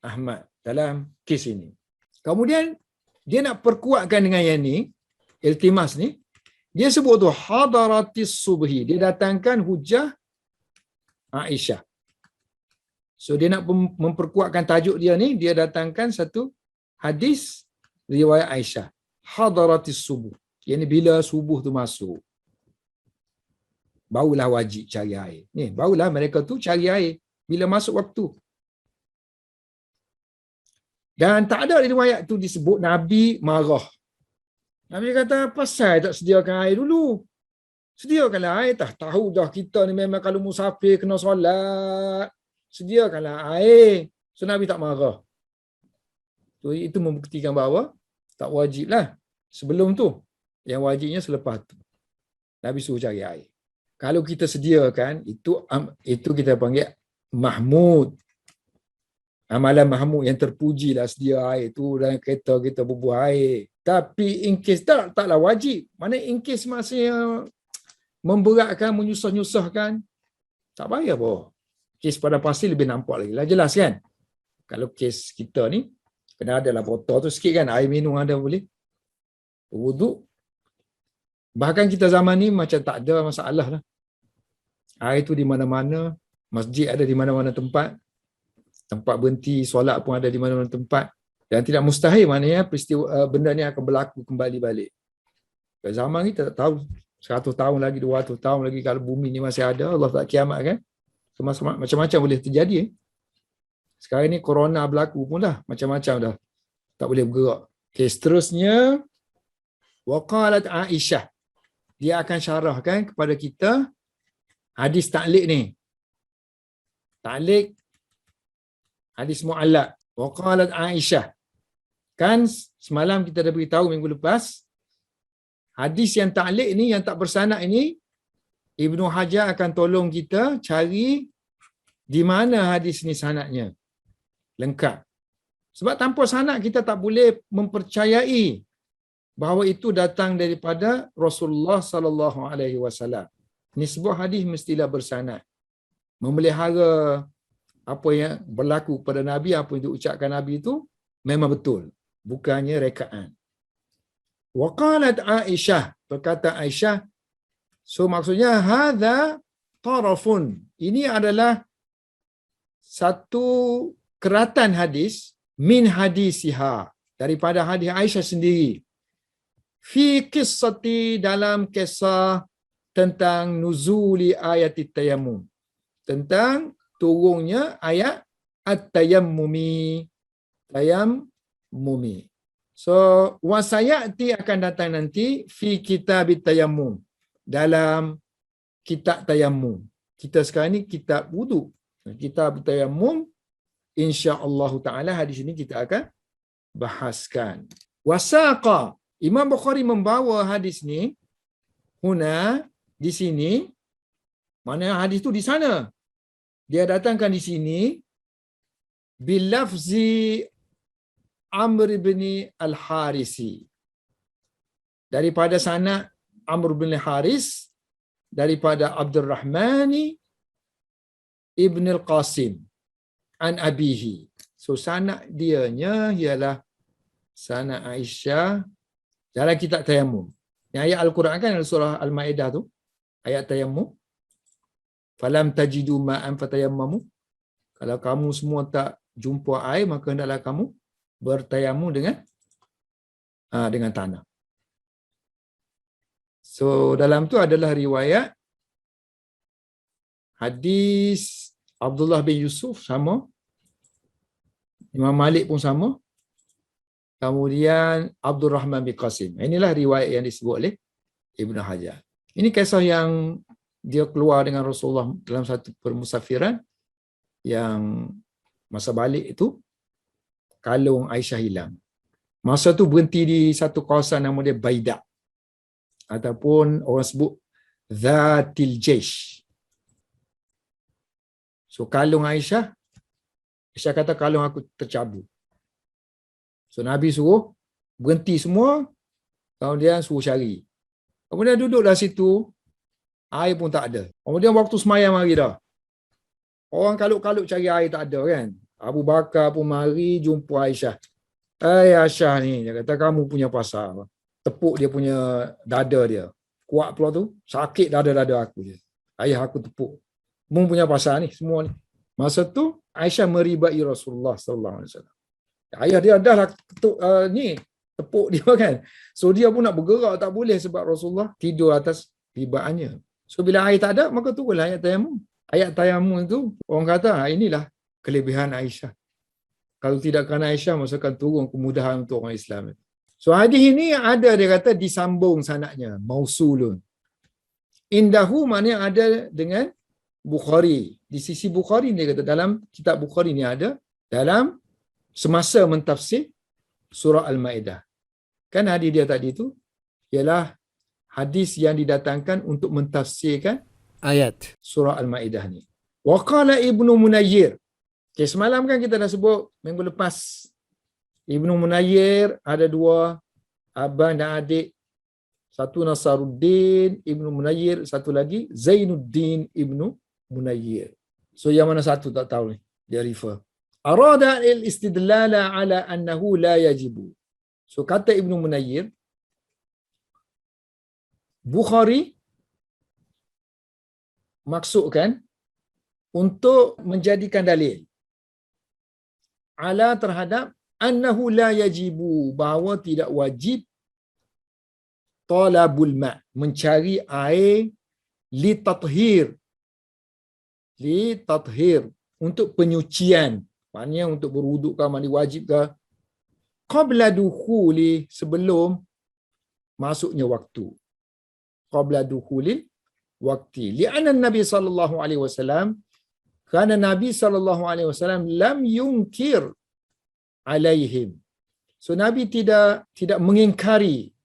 Ahmad dalam kes ini. Kemudian dia nak perkuatkan dengan yang ni, iltimas ni, dia sebut tu hadaratis subhi. Dia datangkan hujah Aisyah. So dia nak memperkuatkan tajuk dia ni, dia datangkan satu hadis riwayat Aisyah. Hadaratis subuh. Yang ni bila subuh tu masuk, barulah wajib cari air. Ni, barulah mereka tu cari air bila masuk waktu. Dan tak ada riwayat tu disebut Nabi marah. Nabi kata, pasal tak sediakan air dulu? Sediakanlah air. Tahu dah kita ni memang kalau musafir kena solat. Sediakanlah air. So Nabi tak marah. So, itu membuktikan bahawa tak wajib lah sebelum tu. Yang wajibnya selepas tu. Nabi suruh cari air. Kalau kita sediakan, itu kita panggil mahmud. Amalan mahmud yang terpuji lah, sedia air tu dalam kereta kita berbuah air. Tapi in case taklah wajib. Mana in case maksudnya memberatkan, menyusah-nyusahkan, tak payah boh. Kes pada pasir lebih nampak lagi lah, jelas kan? Kalau kes kita ni, kena adalah botol tu sikit kan, air minum ada boleh. Wuduk. Bahkan kita zaman ni macam tak ada masalah lah. Air tu di mana-mana, masjid ada di mana-mana tempat, tempat berhenti solat pun ada di mana-mana tempat, dan tidak mustahil maknanya peristiwa benda ni akan berlaku kembali balik. Pada zaman kita tak tahu 100 tahun lagi, 200 tahun lagi kalau bumi ni masih ada, Allah tak kiamat kan. Macam-macam boleh terjadi. Sekarang ni corona berlaku pun dah, macam-macam dah. Tak boleh bergerak. Okay, seterusnya waqalat Aisyah. Dia akan syarahkan kepada kita hadis ta'liq ni. Ta'liq hadis mu'allaq. Waqalat Aisyah. Kan semalam kita dah beritahu minggu lepas, hadis yang ta'liq ni, yang tak bersanad ini, Ibnu Hajar akan tolong kita cari di mana hadis ni sanadnya lengkap. Sebab tanpa sanad kita tak boleh mempercayai bahawa itu datang daripada Rasulullah sallallahu alaihi wasallam. Ini sebuah hadis mestilah bersanad. Memelihara apa yang berlaku pada Nabi, apa yang diucapkan Nabi itu memang betul, bukannya rekaan. Waqalat Aisyah, berkata Aisyah, so maksudnya hadza tarafun. Ini adalah satu keratan hadis min hadisiha, daripada hadis Aisyah sendiri. Fi qissati, dalam kisah tentang nuzuli ayat tayammum, tentang turunnya ayat at-tayammumi, tayammumi. So wasayati akan datang nanti fi kitab tayammum, dalam kitab tayammum. Kita sekarang ni kitab wudu, kitab tayammum, insya-Allah taala hadis ini kita akan bahaskan. Wasaqa, Imam Bukhari membawa hadis ni huna, di sini, mana hadis tu di sana. Dia datangkan di sini bil lafzi Amr bin Al-Harisi. Daripada sanad Amr bin Haris, daripada Abdul Rahman ibn Al-Qasim an abihi. So sanad dianya ialah sanad Aisyah dalam kitab tayamum. Yang ayat Al-Quran kan surah Al-Maidah tu, ayat tayamum. Falam tajidu ma'an fatayammamu. Kalau kamu semua tak jumpa air, maka hendaklah kamu bertayamum dengan tanah. So dalam tu adalah riwayat hadis Abdullah bin Yusuf sama, Imam Malik pun sama, kemudian Abdul Rahman bin Qasim. Inilah riwayat yang disebut oleh Ibn Hajar. Ini kisah yang dia keluar dengan Rasulullah dalam satu permusafiran yang masa balik itu kalung Aisyah hilang. Masa tu berhenti di satu kawasan nama dia Baidak, ataupun orang sebut Zatil Jaish. So kalung Aisyah kata kalung aku tercabut. So Nabi suruh berhenti semua, kemudian suruh cari. Kemudian duduklah situ, air pun tak ada. Kemudian waktu semayang hari dah. Orang kalut-kalut cari air tak ada kan. Abu Bakar pun mari jumpa Aisyah. Aisyah ni, dia kata kamu punya pasal. Tepuk dia punya dada dia. Kuat pula tu, sakit dada-dada aku je. Ayah aku tepuk. Mu punya pasal ni, semua ni. Masa tu, Aisyah meribai Rasulullah SAW. Ayah dia dah lah tepuk dia kan. So dia pun nak bergerak tak boleh sebab Rasulullah tidur atas ribaannya. So bila air tak ada, maka turunlah ayat tayamum. Ayat tayamum itu, orang kata inilah kelebihan Aisyah. Kalau tidak kerana Aisyah, masa akan turun kemudahan untuk orang Islam. So hadis ini ada, dia kata disambung sanadnya, mausulun. Indahu maknanya ada dengan Bukhari. Di sisi Bukhari dia kata, dalam kitab Bukhari ni ada, dalam semasa mentafsir surah Al-Maidah. Kan hadis dia tadi tu ialah hadis yang didatangkan untuk mentafsirkan ayat surah Al-Maidah ni. Wa qala Ibnu Munayyir. Okay, semalam kan kita dah sebut minggu lepas, Ibnu Munayyir ada dua abang dan adik. Satu Nasaruddin Ibnu Munayyir, satu lagi Zainuddin Ibnu Munayyir. So yang mana satu tak tahu ni, dia refer. Arada al-istidlala ala annahu la yajibu. So kata Ibnu Munayyir, Bukhari maksudkan untuk menjadikan dalil ala terhadap annahu la yajibu, bahawa tidak wajib talabul ma', mencari air li tathhir untuk penyucian, maknanya untuk berwuduk ke, mandi wajib ke, qabla dukhuli, sebelum masuknya waktu, qabla dukhuli waktu. Li'anna Nabi sallallahu alaihi wasallam, kerana Nabi sallallahu alaihi wasallam lam yunkir alaihim. So Nabi tidak mengingkari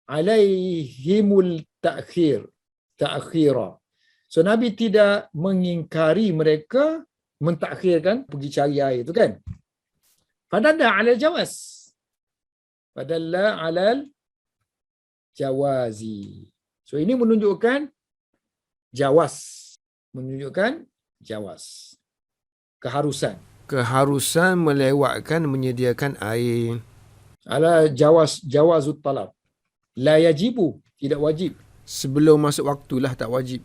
alaihimul ta'khira. So Nabi tidak mengingkari mereka mentakhirkan pergi cari air itu kan. Fadalla 'alal jawaz. Fadalla 'alal jawazi. So ini menunjukkan jawaz. Menunjukkan jawaz. Keharusan melewatkan menyediakan air. Ala jawazut talab. La yajibu, tidak wajib. Sebelum masuk waktulah tak wajib.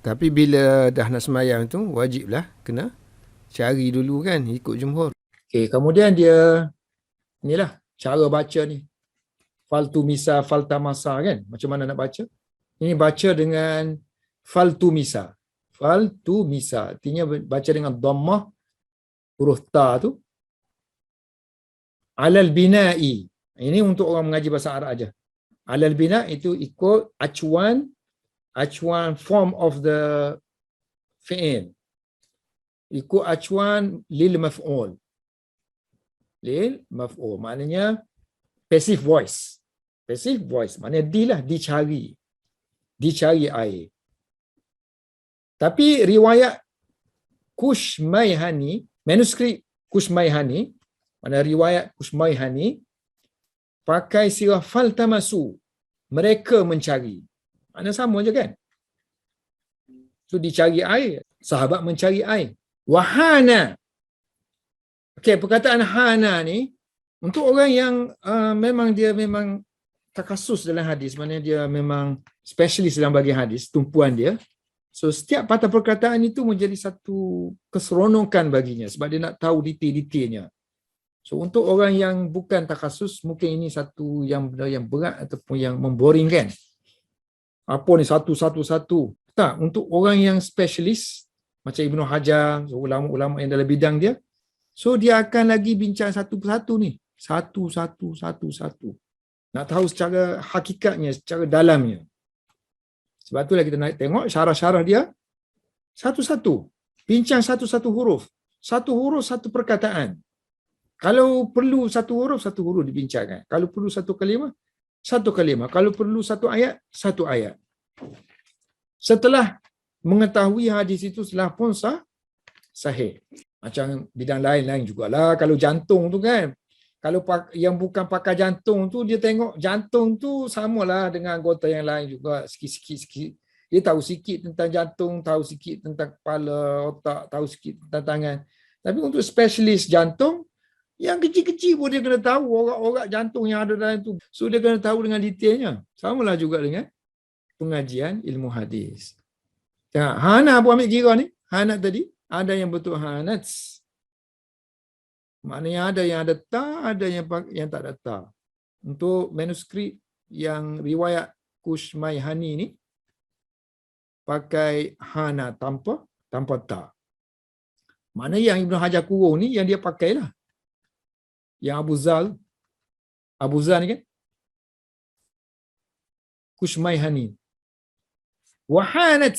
Tapi bila dah nak semayang tu, wajiblah kena cari dulu kan, ikut jumhur. Okay, kemudian dia, inilah cara baca ni. Faltumisa, faltamasa kan, macam mana nak baca? Ini baca dengan faltumisa. Faltumisa, artinya baca dengan dhammah huruf ta tu. Alal bina'i, ini untuk orang mengaji bahasa Arab aja. Alal bina' itu ikut acuan form of the fi'il. Ikut acuan lil maf'ul. Lil maf'ul, maknanya passive voice. Passive voice, maknanya dicari. Dicari air. Tapi riwayat Kushmayhani, manuskrip Kushmayhani, Mana riwayat Kushmayhan ni pakai sirah faltamasu, mereka mencari. Mana sama je kan? So dicari air, sahabat mencari air. Wahana. Okey, perkataan hana ni untuk orang yang memang takasus dalam hadis, maknanya dia memang specialist dalam bahagian hadis, tumpuan dia. So setiap patah perkataan itu menjadi satu keseronokan baginya sebab dia nak tahu detail-detailnya. So untuk orang yang bukan takasus, mungkin ini satu yang berat ataupun yang memboringkan. Apa ni satu-satu-satu. Tak, untuk orang yang specialist macam Ibnu Hajar, ulama-ulama yang dalam bidang dia, so dia akan lagi bincang satu persatu ni. Satu-satu. Nak tahu secara hakikatnya, secara dalamnya. Sebab itulah kita nak tengok syarah-syarah dia satu-satu. Bincang satu-satu huruf. Satu huruf, satu perkataan. Kalau perlu satu huruf dibincangkan. Kalau perlu satu kalimah. Kalau perlu satu ayat. Setelah mengetahui hadis itu setelah pun sahih. Macam bidang lain-lain jugalah. Kalau jantung tu kan, kalau yang bukan pakar jantung tu, dia tengok jantung tu samalah dengan anggota yang lain juga, sikit-sikit. Dia tahu sikit tentang jantung, tahu sikit tentang kepala, otak, tahu sikit tentang tangan. Tapi untuk spesialis jantung, yang kecil-kecil pun dia kena tahu orak-orak jantung yang ada dalam tu. So dia kena tahu dengan detailnya. Samalah juga dengan pengajian ilmu hadis. Tengok, hana pun ambil kira ni. Hanat tadi, ada yang betul hanats. Maknanya ada yang ada ta, ada yang tak ada ta. Untuk manuskrip yang riwayat Kushmayhani ni pakai hana tanpa ta. Maknanya yang Ibnu Hajar kurung ni yang dia pakailah. Yang Abu Zal ni kan? Kushmayhani. Wahanat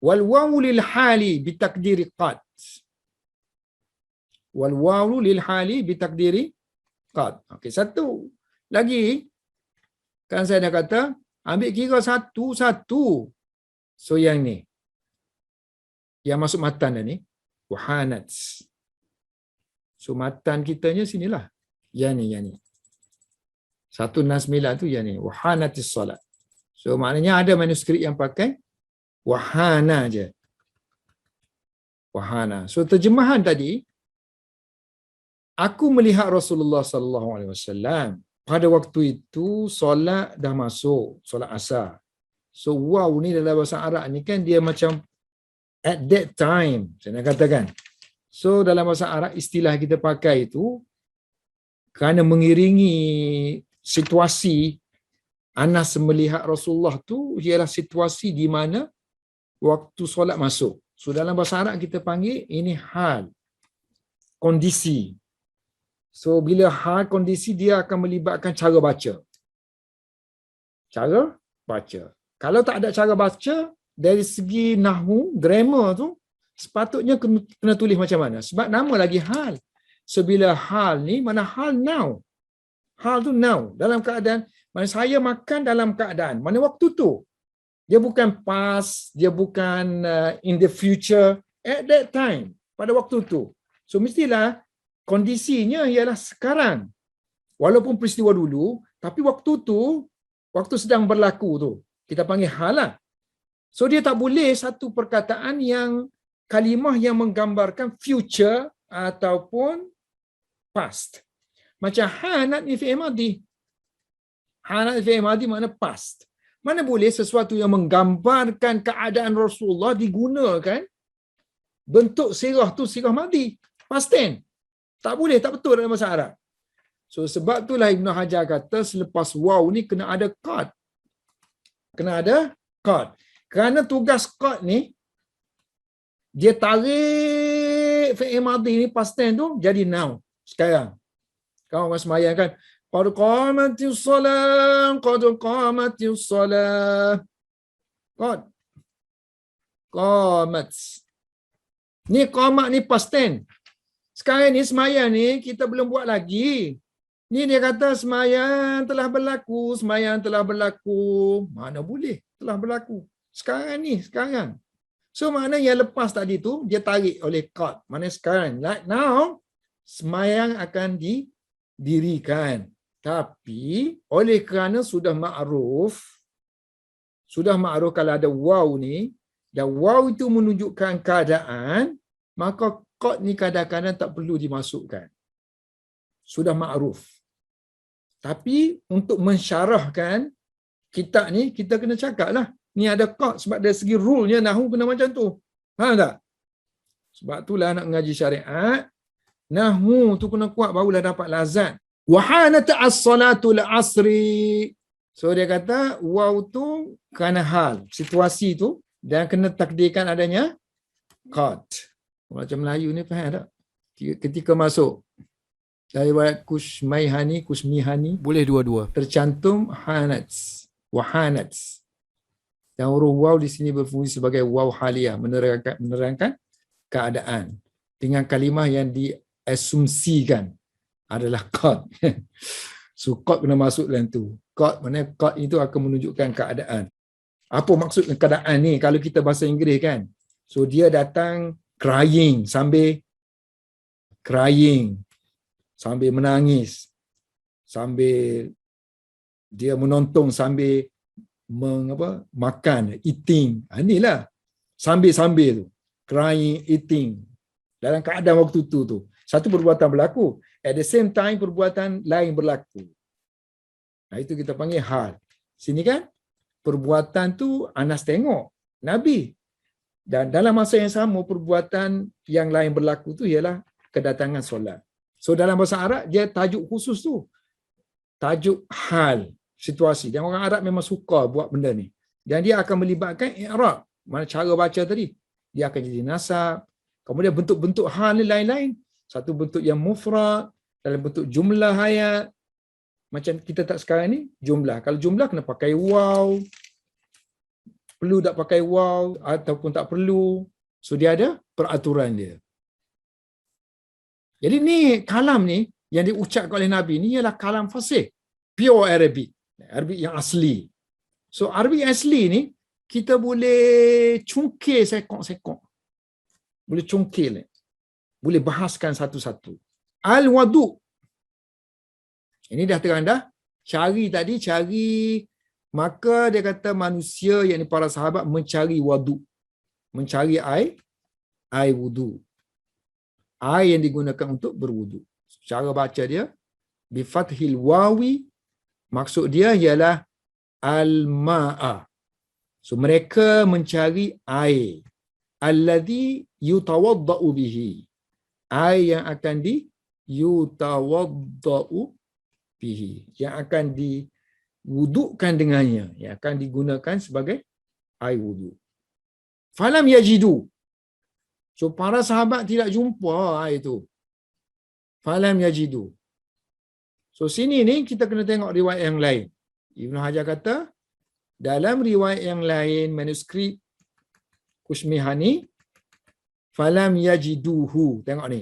wal wawu lil hali bi taqdiri qad. Wal wawu lil hali bi taqdiri qad. Okey, satu lagi kan saya dah kata ambil kira satu-satu. So yang ni yang masuk matan dah ni wahanat. So matan kitanya sinilah. Yang ni. 169 tu yang ni. Wahanatis solat. So maknanya ada manuskrip yang pakai wahana je. Wahana. So terjemahan tadi, aku melihat Rasulullah sallallahu alaihi wasallam pada waktu itu solat dah masuk, solat asar. So wow ni dalam bahasa Arab ni kan dia macam at that time, saya nak katakan. So dalam bahasa Arab istilah kita pakai itu kerana mengiringi situasi Anas melihat Rasulullah tu ialah situasi di mana waktu solat masuk. So dalam bahasa Arab kita panggil ini hal, kondisi. So bila hal kondisi dia akan melibatkan cara baca. Cara baca. Kalau tak ada cara baca dari segi nahwu, grammar tu sepatutnya kena tulis macam mana? Sebab nama lagi hal. So bila hal ni, mana hal now? Hal tu now. Dalam keadaan, mana saya makan dalam keadaan. Mana waktu tu? Dia bukan past, dia bukan in the future. At that time. Pada waktu tu. So mestilah kondisinya ialah sekarang. Walaupun peristiwa dulu, tapi waktu tu, waktu sedang berlaku tu. Kita panggil hal lah. So dia tak boleh satu perkataan yang kalimah yang menggambarkan future ataupun past. Macam hanat ni fi'il madhi. Hanat fi'il madhi makna past. Mana boleh sesuatu yang menggambarkan keadaan Rasulullah digunakan bentuk sirah tu sirah madhi. Past tense. Tak boleh, tak betul dalam bahasa Arab. So sebab itulah Ibnu Hajar kata selepas waw ni kena ada qad. Kena ada qad. Kerana tugas qad ni dia tarik fi'il madhi ni past tense tu jadi now. Sekarang. Kamu orang sembahyang kan? Qad qamatis salat, qad qamatis salat. Qad. Qamat. Ni qamat ni past tense. Sekarang ni sembahyang ni kita belum buat lagi. Ni dia kata sembahyang telah berlaku, sembahyang telah berlaku. Mana boleh telah berlaku. Sekarang ni, sekarang. So makna yang lepas tadi tu dia tarik oleh qad. Mana sekarang? Like now. semayang akan didirikan. Tapi oleh kerana sudah ma'ruf kalau ada waw ni, dan waw itu menunjukkan keadaan, maka qad ni kadang-kadang tak perlu dimasukkan. Sudah ma'ruf. Tapi untuk mensyarahkan kitab ni, kita kena cakap lah. Ni ada qad sebab dari segi rule-nya nahwu kena macam tu. Faham tak? Sebab itulah nak mengaji syariat, nahwu tu kena kuat barulah dapat lazat. Wahanat as-salatul asri. So dia kata waw tu kerana hal, situasi tu, dan kena takdirkan adanya qad. Macam Melayu ni faham tak? Ketika masuk dari riwayat Kusmihani Boleh dua-dua. tercantum hanats, wahanats. Dan huruf waw di sini berfungsi sebagai waw haliyah, menerangkan keadaan dengan kalimah yang diasumsikan adalah qad. So qad kena masuk dalam tu. Qad maknanya qad itu akan menunjukkan keadaan. Apa maksud keadaan ni kalau kita bahasa Inggeris kan? So dia datang crying sambil menangis, sambil dia menonton, sambil makan, eating. Inilah sambil tu. Crying, eating. Dalam keadaan waktu tu. Satu perbuatan berlaku. At the same time, perbuatan lain berlaku. Nah, itu kita panggil hal. Sini kan, perbuatan tu Anas tengok Nabi. Dan dalam masa yang sama, perbuatan yang lain berlaku tu ialah kedatangan solat. So dalam bahasa Arab, dia tajuk khusus tu. Tajuk hal, situasi. Dan orang Arab memang suka buat benda ni. Dan dia akan melibatkan i'rab. Mana cara baca tadi. Dia akan jadi nasab. Kemudian bentuk-bentuk hal ni lain-lain. Satu bentuk yang mufrad, dalam bentuk jumlah ayat. Macam kita tak sekarang ni, jumlah. Kalau jumlah kena pakai waw. Perlu tak pakai waw ataupun tak perlu. So dia ada peraturan dia. Jadi ni kalam ni yang diucapkan oleh Nabi ni ialah kalam fasih. Pure Arabic. Arabic yang asli. So Arabic yang asli ni kita boleh cungkil sekok-sekok. Boleh cungkil. Boleh bahaskan satu-satu. Al-wadu. Ini dah terang dah. Cari. Maka dia kata manusia, yakni para sahabat mencari wadu. Mencari air wudu. Air yang digunakan untuk berwudu. Cara baca dia, bifathil wawi, maksud dia ialah al-ma'a. So mereka mencari air. Alladhi yutawadda'u bihi. Air yang akan yutawadda'u bihi. Yang akan diwudukkan dengannya. Yang akan digunakan sebagai air wudu. Falam yajidu. So para sahabat tidak jumpa air itu. Falam yajidu. So sini ni kita kena tengok riwayat yang lain. Ibn Hajar kata, dalam riwayat yang lain, manuskrip Kusmihani, falam yajiduhu. Tengok ni.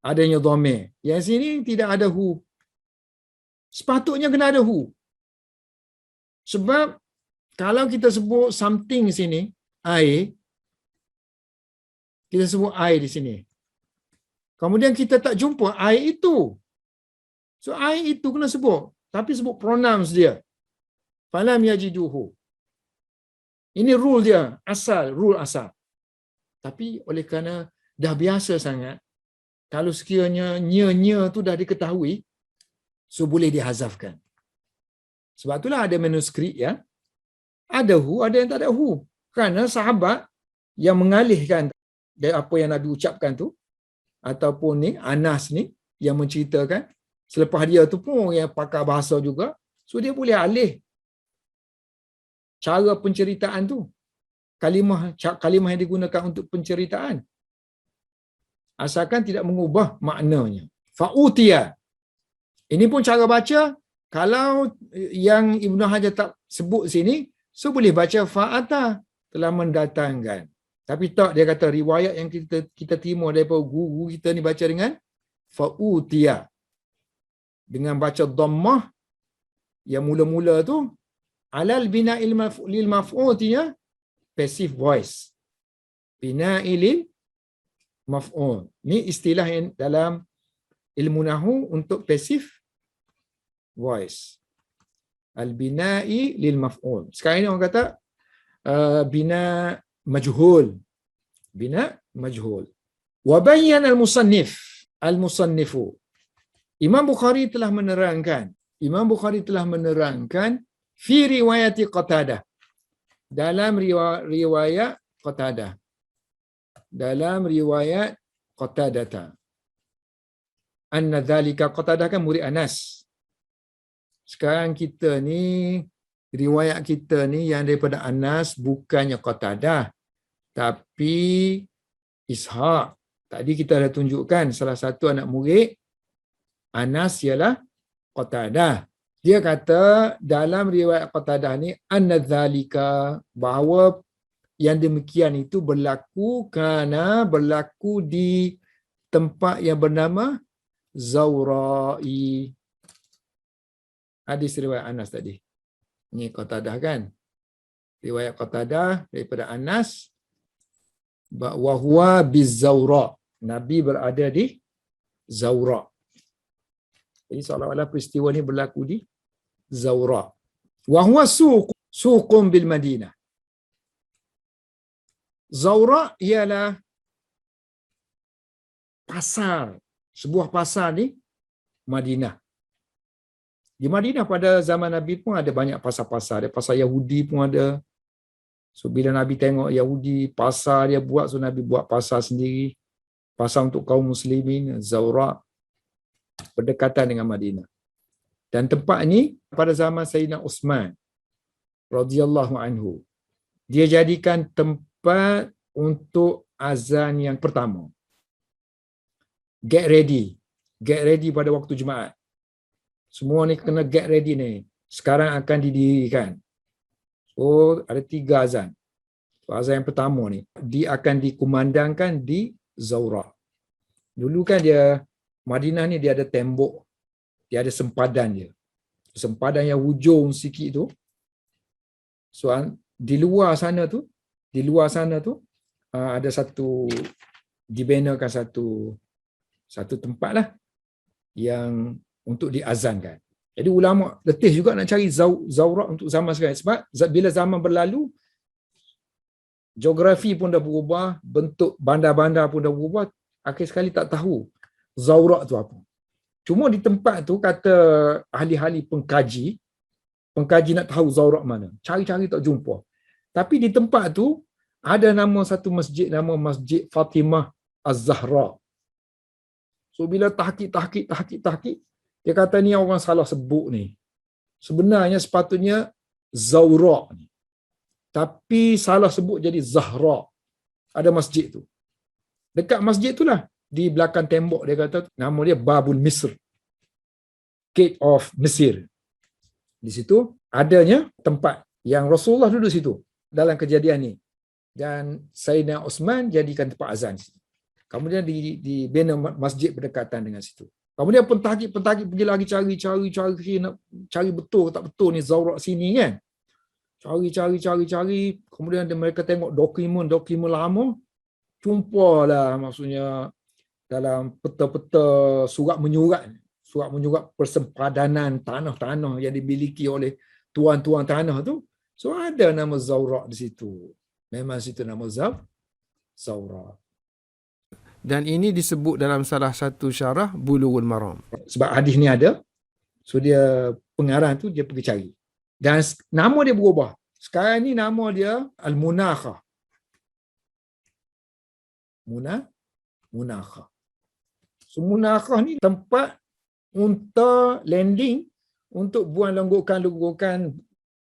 Adanya dhamir. Yang sini tidak ada hu. Sepatutnya kena ada hu. Sebab kalau kita sebut something sini, air, kita sebut air di sini. Kemudian kita tak jumpa air itu. So air itu kena sebut. Tapi sebut pronouns dia. Falam yajiduhu. Ini rule dia. Rule asal. Tapi oleh kerana dah biasa sangat, kalau sekiranya nya tu dah diketahui, so boleh dihazafkan. Sebab itulah ada manuskrip ya. Ada hu, ada yang tak ada hu. Kerana sahabat yang mengalihkan dari apa yang Nabi ucapkan tu, ataupun ni Anas ni yang menceritakan, selepas dia tu pun yang pakar bahasa juga, so dia boleh alih cara penceritaan tu. Kalimah yang digunakan untuk penceritaan. Asalkan tidak mengubah maknanya. Fa'utiya. Ini pun cara baca. Kalau yang Ibn Hajar tak sebut sini, so boleh baca fa'ata, telah mendatangkan. Tapi tak, dia kata riwayat yang kita terima daripada guru kita ni baca dengan fa'utiya. Dengan baca dhammah yang mula-mula tu, alal bina'il lil maf'utiya, passive voice. Bina'ilil maf'ul. Ni istilah yang dalam ilmu nahwu untuk passive voice. Al-bina'i lil maf'ul. Sekarang ni orang kata bina majhul. Bina majhul. Wa bayyana al-musannifu. Imam Bukhari telah menerangkan fi riwayati Qatadah. Dalam riwayat Qatadah. Dalam riwayat Qatadah. Anna dhalika, Qatadah kan murid Anas. Sekarang kita ni, riwayat kita ni yang daripada Anas bukannya Qatadah, tapi Ishaq. Tadi kita dah tunjukkan salah satu anak murid Anas ialah Qatadah. Dia kata dalam riwayat Qatadah ni, anna dhalika, bahawa yang demikian itu berlaku kerana berlaku di tempat yang bernama Zawra'i. Hadis riwayat Anas tadi. Ini Qatadah kan? Riwayat Qatadah daripada Anas, wa huwa bizawra. Nabi berada di Zawra. Jadi seolah-olah peristiwa ni berlaku di Zawra. Wa huwa suqun bil Madinah. Zawra ialah pasar, sebuah pasar di Madinah. Di Madinah pada zaman Nabi pun ada banyak pasar-pasar. Ada pasar Yahudi pun ada. So bila Nabi tengok Yahudi pasar dia buat, so Nabi buat pasar sendiri. Pasar untuk kaum muslimin, Zawra, berdekatan dengan Madinah. Dan tempat ini pada zaman Sayyidina Uthman radhiyallahu anhu, dia jadikan tempat untuk azan yang pertama. Get ready pada waktu Jumaat. Semua ni kena get ready ni. Sekarang akan didirikan. So ada 3 azan. So, azan yang pertama ni dia akan dikumandangkan di Zawra. Dulu kan dia Madinah ni dia ada tembok, dia ada sempadan dia. Sempadan yang hujung sikit tu. So di luar sana tu ada satu, dibinakan satu tempat lah yang untuk diazankan. Jadi ulama letih juga nak cari Zawra untuk zaman sekarang, sebab bila zaman berlalu geografi pun dah berubah, bentuk bandar-bandar pun dah berubah, akhir sekali tak tahu Zawra tu apa. Cuma di tempat tu kata ahli-ahli pengkaji nak tahu Zawra mana, cari-cari tak jumpa. Tapi di tempat tu ada nama satu masjid, nama Masjid Fatimah Az-Zahra. So bila tahqiq, dia kata ni orang salah sebut ni. Sebenarnya sepatutnya Zawra ni. Tapi salah sebut jadi Zahra. Ada masjid tu. Dekat masjid tu lah, di belakang tembok dia kata nama dia Babul Misr. Gate of Mesir. Di situ adanya tempat yang Rasulullah duduk situ dalam kejadian ni. Dan Sayyidina Uthman jadikan tempat azan. Kemudian dibina masjid berdekatan dengan situ. Kemudian pentahqiq pergi lagi cari nak cari betul tak betul ni Zawra sini kan. Cari. Kemudian mereka tengok dokumen lama. Jumpalah maksudnya dalam peta-peta surat menyurat persempadanan tanah-tanah yang dimiliki oleh tuan-tuan tanah tu. So ada nama Zawra di situ. Memang situ nama Zawra. Dan ini disebut dalam salah satu syarah Bulughul Maram. Sebab hadis ni ada. So dia pengarang tu dia pergi cari. Dan nama dia berubah. Sekarang ni nama dia Al-Munakha. Munakha. So Munakha ni tempat untuk landing, untuk buang longgokan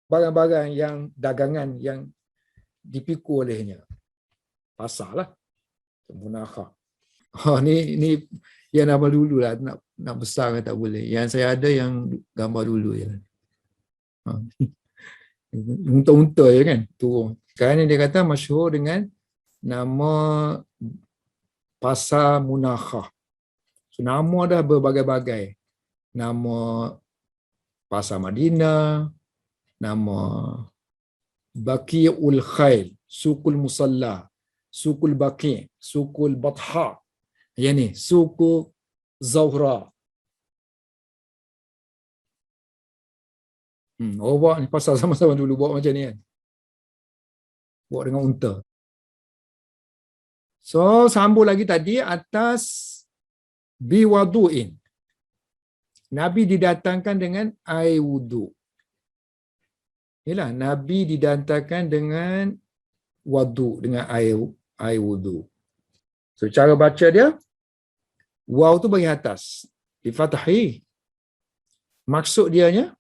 barang-barang yang dagangan yang dipikul olehnya. Pasar lah. Munakha. Ni yang nama dulu lah. Nak besar kan tak boleh. Yang saya ada yang gambar dulu je. Unta-unta je kan. Turun. Sekarang ni dia kata masyhur dengan nama Pasar Munakha. So, nama dah berbagai-bagai. Nama Pasar Madinah, nama Baqi'ul Khail, Suqul Musalla, Sukul Baqi', Sukul Batha. Yang ni, Suku Zawra. Orang bawa ni pasal sama-sama dulu bawa macam ni kan. Bawa dengan unta. So, sambung lagi tadi atas biwadu'in. Nabi didatangkan dengan air wudu. Yalah, Nabi didatangkan dengan wadu, dengan air wudu. So, cara baca dia, waw tu bagi atas. Di fathi. Maksud dianya,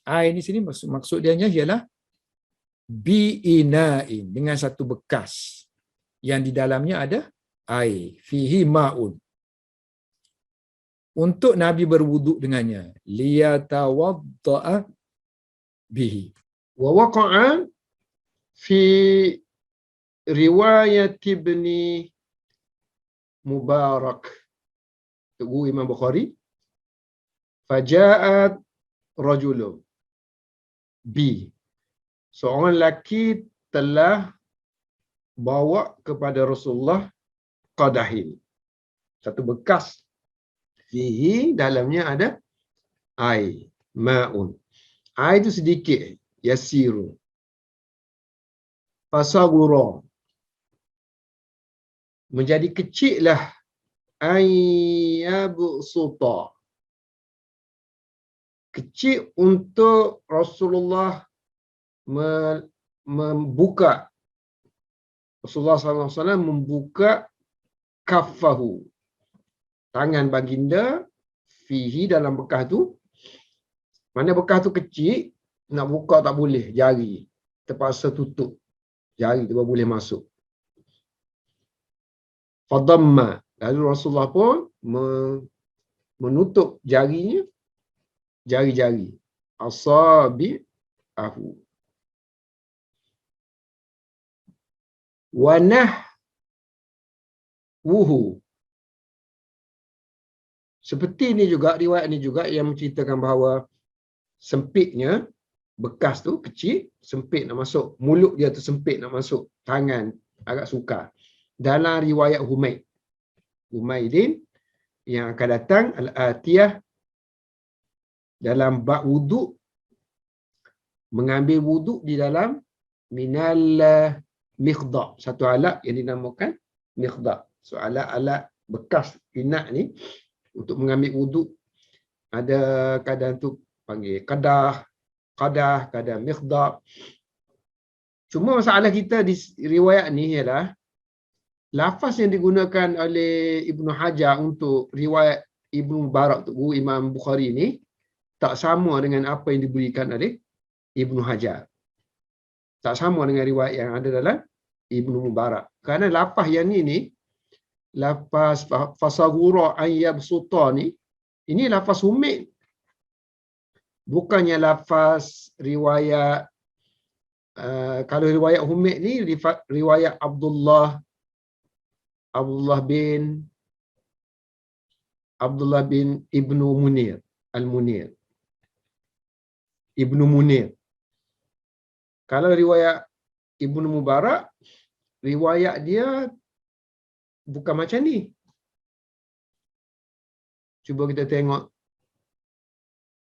air ni sini maksud dianya ialah bi'ina'in, dengan satu bekas yang di dalamnya ada air, fihi ma'un, untuk Nabi berwuduk dengannya, liyatawadda'a bihi. Wa waqa'a fi riwayat Ibni Mubarak, Guru Imam Bukhari, faja'at rajulun bi, seorang lelaki telah bawa kepada Rasulullah qadahin, satu bekas, fihi, dalamnya ada air, ma'un, air itu sedikit, yasiru, fasagura, menjadi kecillah, ayyabsuta, kecil untuk Rasulullah membuka, Rasulullah SAW membuka kaffahu, tangan baginda, fihi, dalam bekas tu. Mana bekas tu kecil, nak buka tak boleh, jari terpaksa tutup, jari tu baru boleh masuk. Fadamma, lalu Rasulullah pun menutup jarinya, jari-jari, asabi'ahu, wa nahwuhu. Seperti ni juga, riwayat ni juga yang menceritakan bahawa sempitnya bekas tu kecil, sempit nak masuk, mulut dia tu sempit nak masuk, tangan agak sukar. Dalam riwayat Humaydin yang akan datang, Al-Atiyah, dalam bab wuduk, mengambil wuduk di dalam minal mikhda', satu alat yang dinamakan mikhda'. So alat-alat bekas inak ni untuk mengambil wuduk, ada kadang tu panggil qadah, kadang mikhda'. Cuma masalah kita di riwayat ni ialah lafaz yang digunakan oleh Ibnu Hajar untuk riwayat Ibnu Mubarak, guru Imam Bukhari ni, tak sama dengan apa yang diberikan oleh Ibnu Hajar. Tak sama dengan riwayat yang ada dalam Ibnu Mubarak. Kerana lafaz yang ni lafaz fasagura ayyabsuta ni, ini lafaz Humaid. Bukannya lafaz riwayat, kalau riwayat Humaid ni, riwayat Abdullah bin Ibnu Munir, Al-Munir. Ibnu Munir. Kalau riwayat Ibnu Mubarak, riwayat dia bukan macam ni. Cuba kita tengok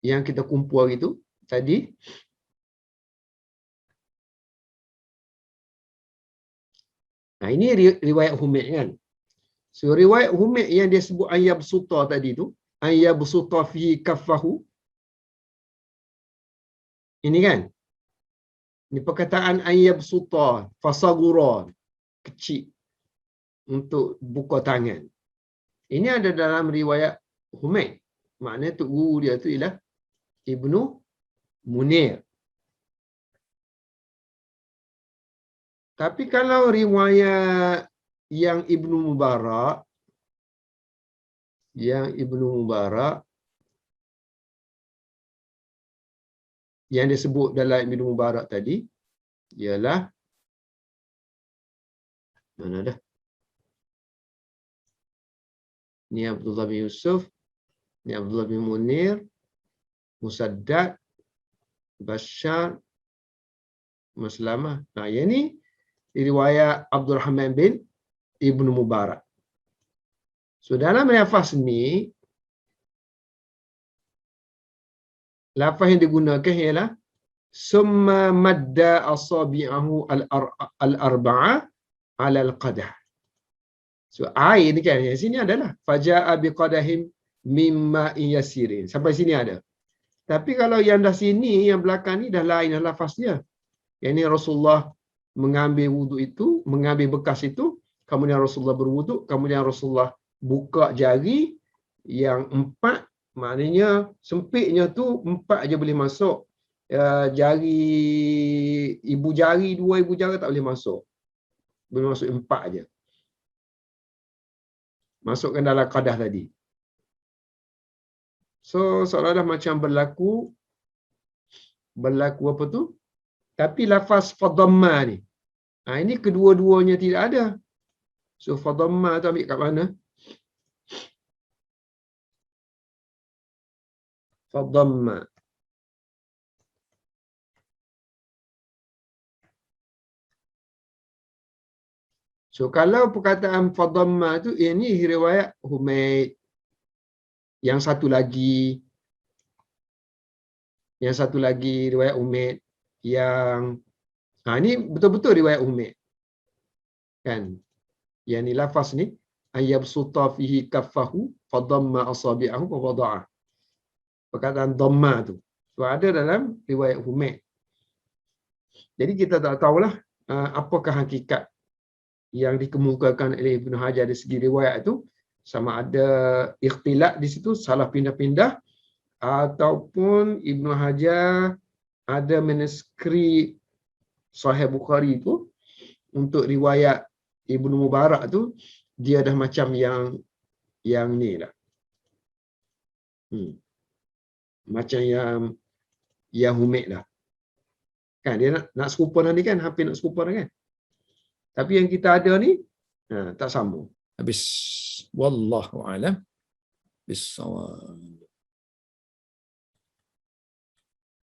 yang kita kumpul itu tadi. Nah, ini riwayat Humaid kan. So riwayat Humaid yang dia sebut ayyabsuta tadi tu, ayyabsuta fi kaffahu, ini kan, ini perkataan ayyabsuta fasagura, kecil untuk buka tangan. Ini ada dalam riwayat Humaid. Maknanya tu guru dia tu ialah Ibnu Munir. Tapi kalau riwayat yang Ibnu Mubarak, yang disebut dalam Ibnu Mubarak tadi ialah, mana dah? Ni Abdullah bin Yusuf, ni Abdullah bin Munir, Musaddad, Bashar, Maslamah. Nah, yang ni riwayat Abdul Rahman bin Ibnu Mubarak. So dalam lafaz ni, lafaz yang digunakan ialah summa madda asabi'ahu al-arba'ah ala al-qadah. So air ni kan, yang sini adalah faja'a biqadahim mimma yasirin. Sampai sini ada. Tapi kalau yang dah sini, yang belakang ni dah lain dah lafaz dia. Yang ni Rasulullah mengambil wuduk itu, mengambil bekas itu, kemudian Rasulullah berwuduk, kemudian Rasulullah buka jari yang 4, maknanya sempitnya tu 4 je boleh masuk. Jari ibu jari, 2 ibu jari tak boleh masuk. Boleh masuk 4 je. Masukkan dalam qadah tadi. So seolah-olah macam berlaku apa tu? Tapi lafaz fadamma ni, ini kedua-duanya tidak ada. So fadamma tu ambil kat mana? Fadamma. So kalau perkataan fadamma tu, ini riwayat Humaid. Yang satu lagi riwayat Humaid. Ini betul-betul riwayat Humaid. Kan? Yang ni lafaz ni, ayyabsuta fihi kaffahu fadamma asabi'ahu wa wada'ah. Perkataan dhamma tu. So ada dalam riwayat Humaid. Jadi kita tak tahulah apakah hakikat yang dikemukakan oleh Ibnu Hajar dari segi riwayat itu, sama ada ikhtilat di situ, salah pindah-pindah, ataupun Ibnu Hajar ada manuskrip Sahih Bukhari itu untuk riwayat Ibnu Mubarak tu, dia dah macam yang ni lah. Macam yang Humaid lah. Kan dia nak serupa nanti kan, hampir nak serupa kan. Tapi yang kita ada ni tak sambung. Habis wallahu alam bis-shawab.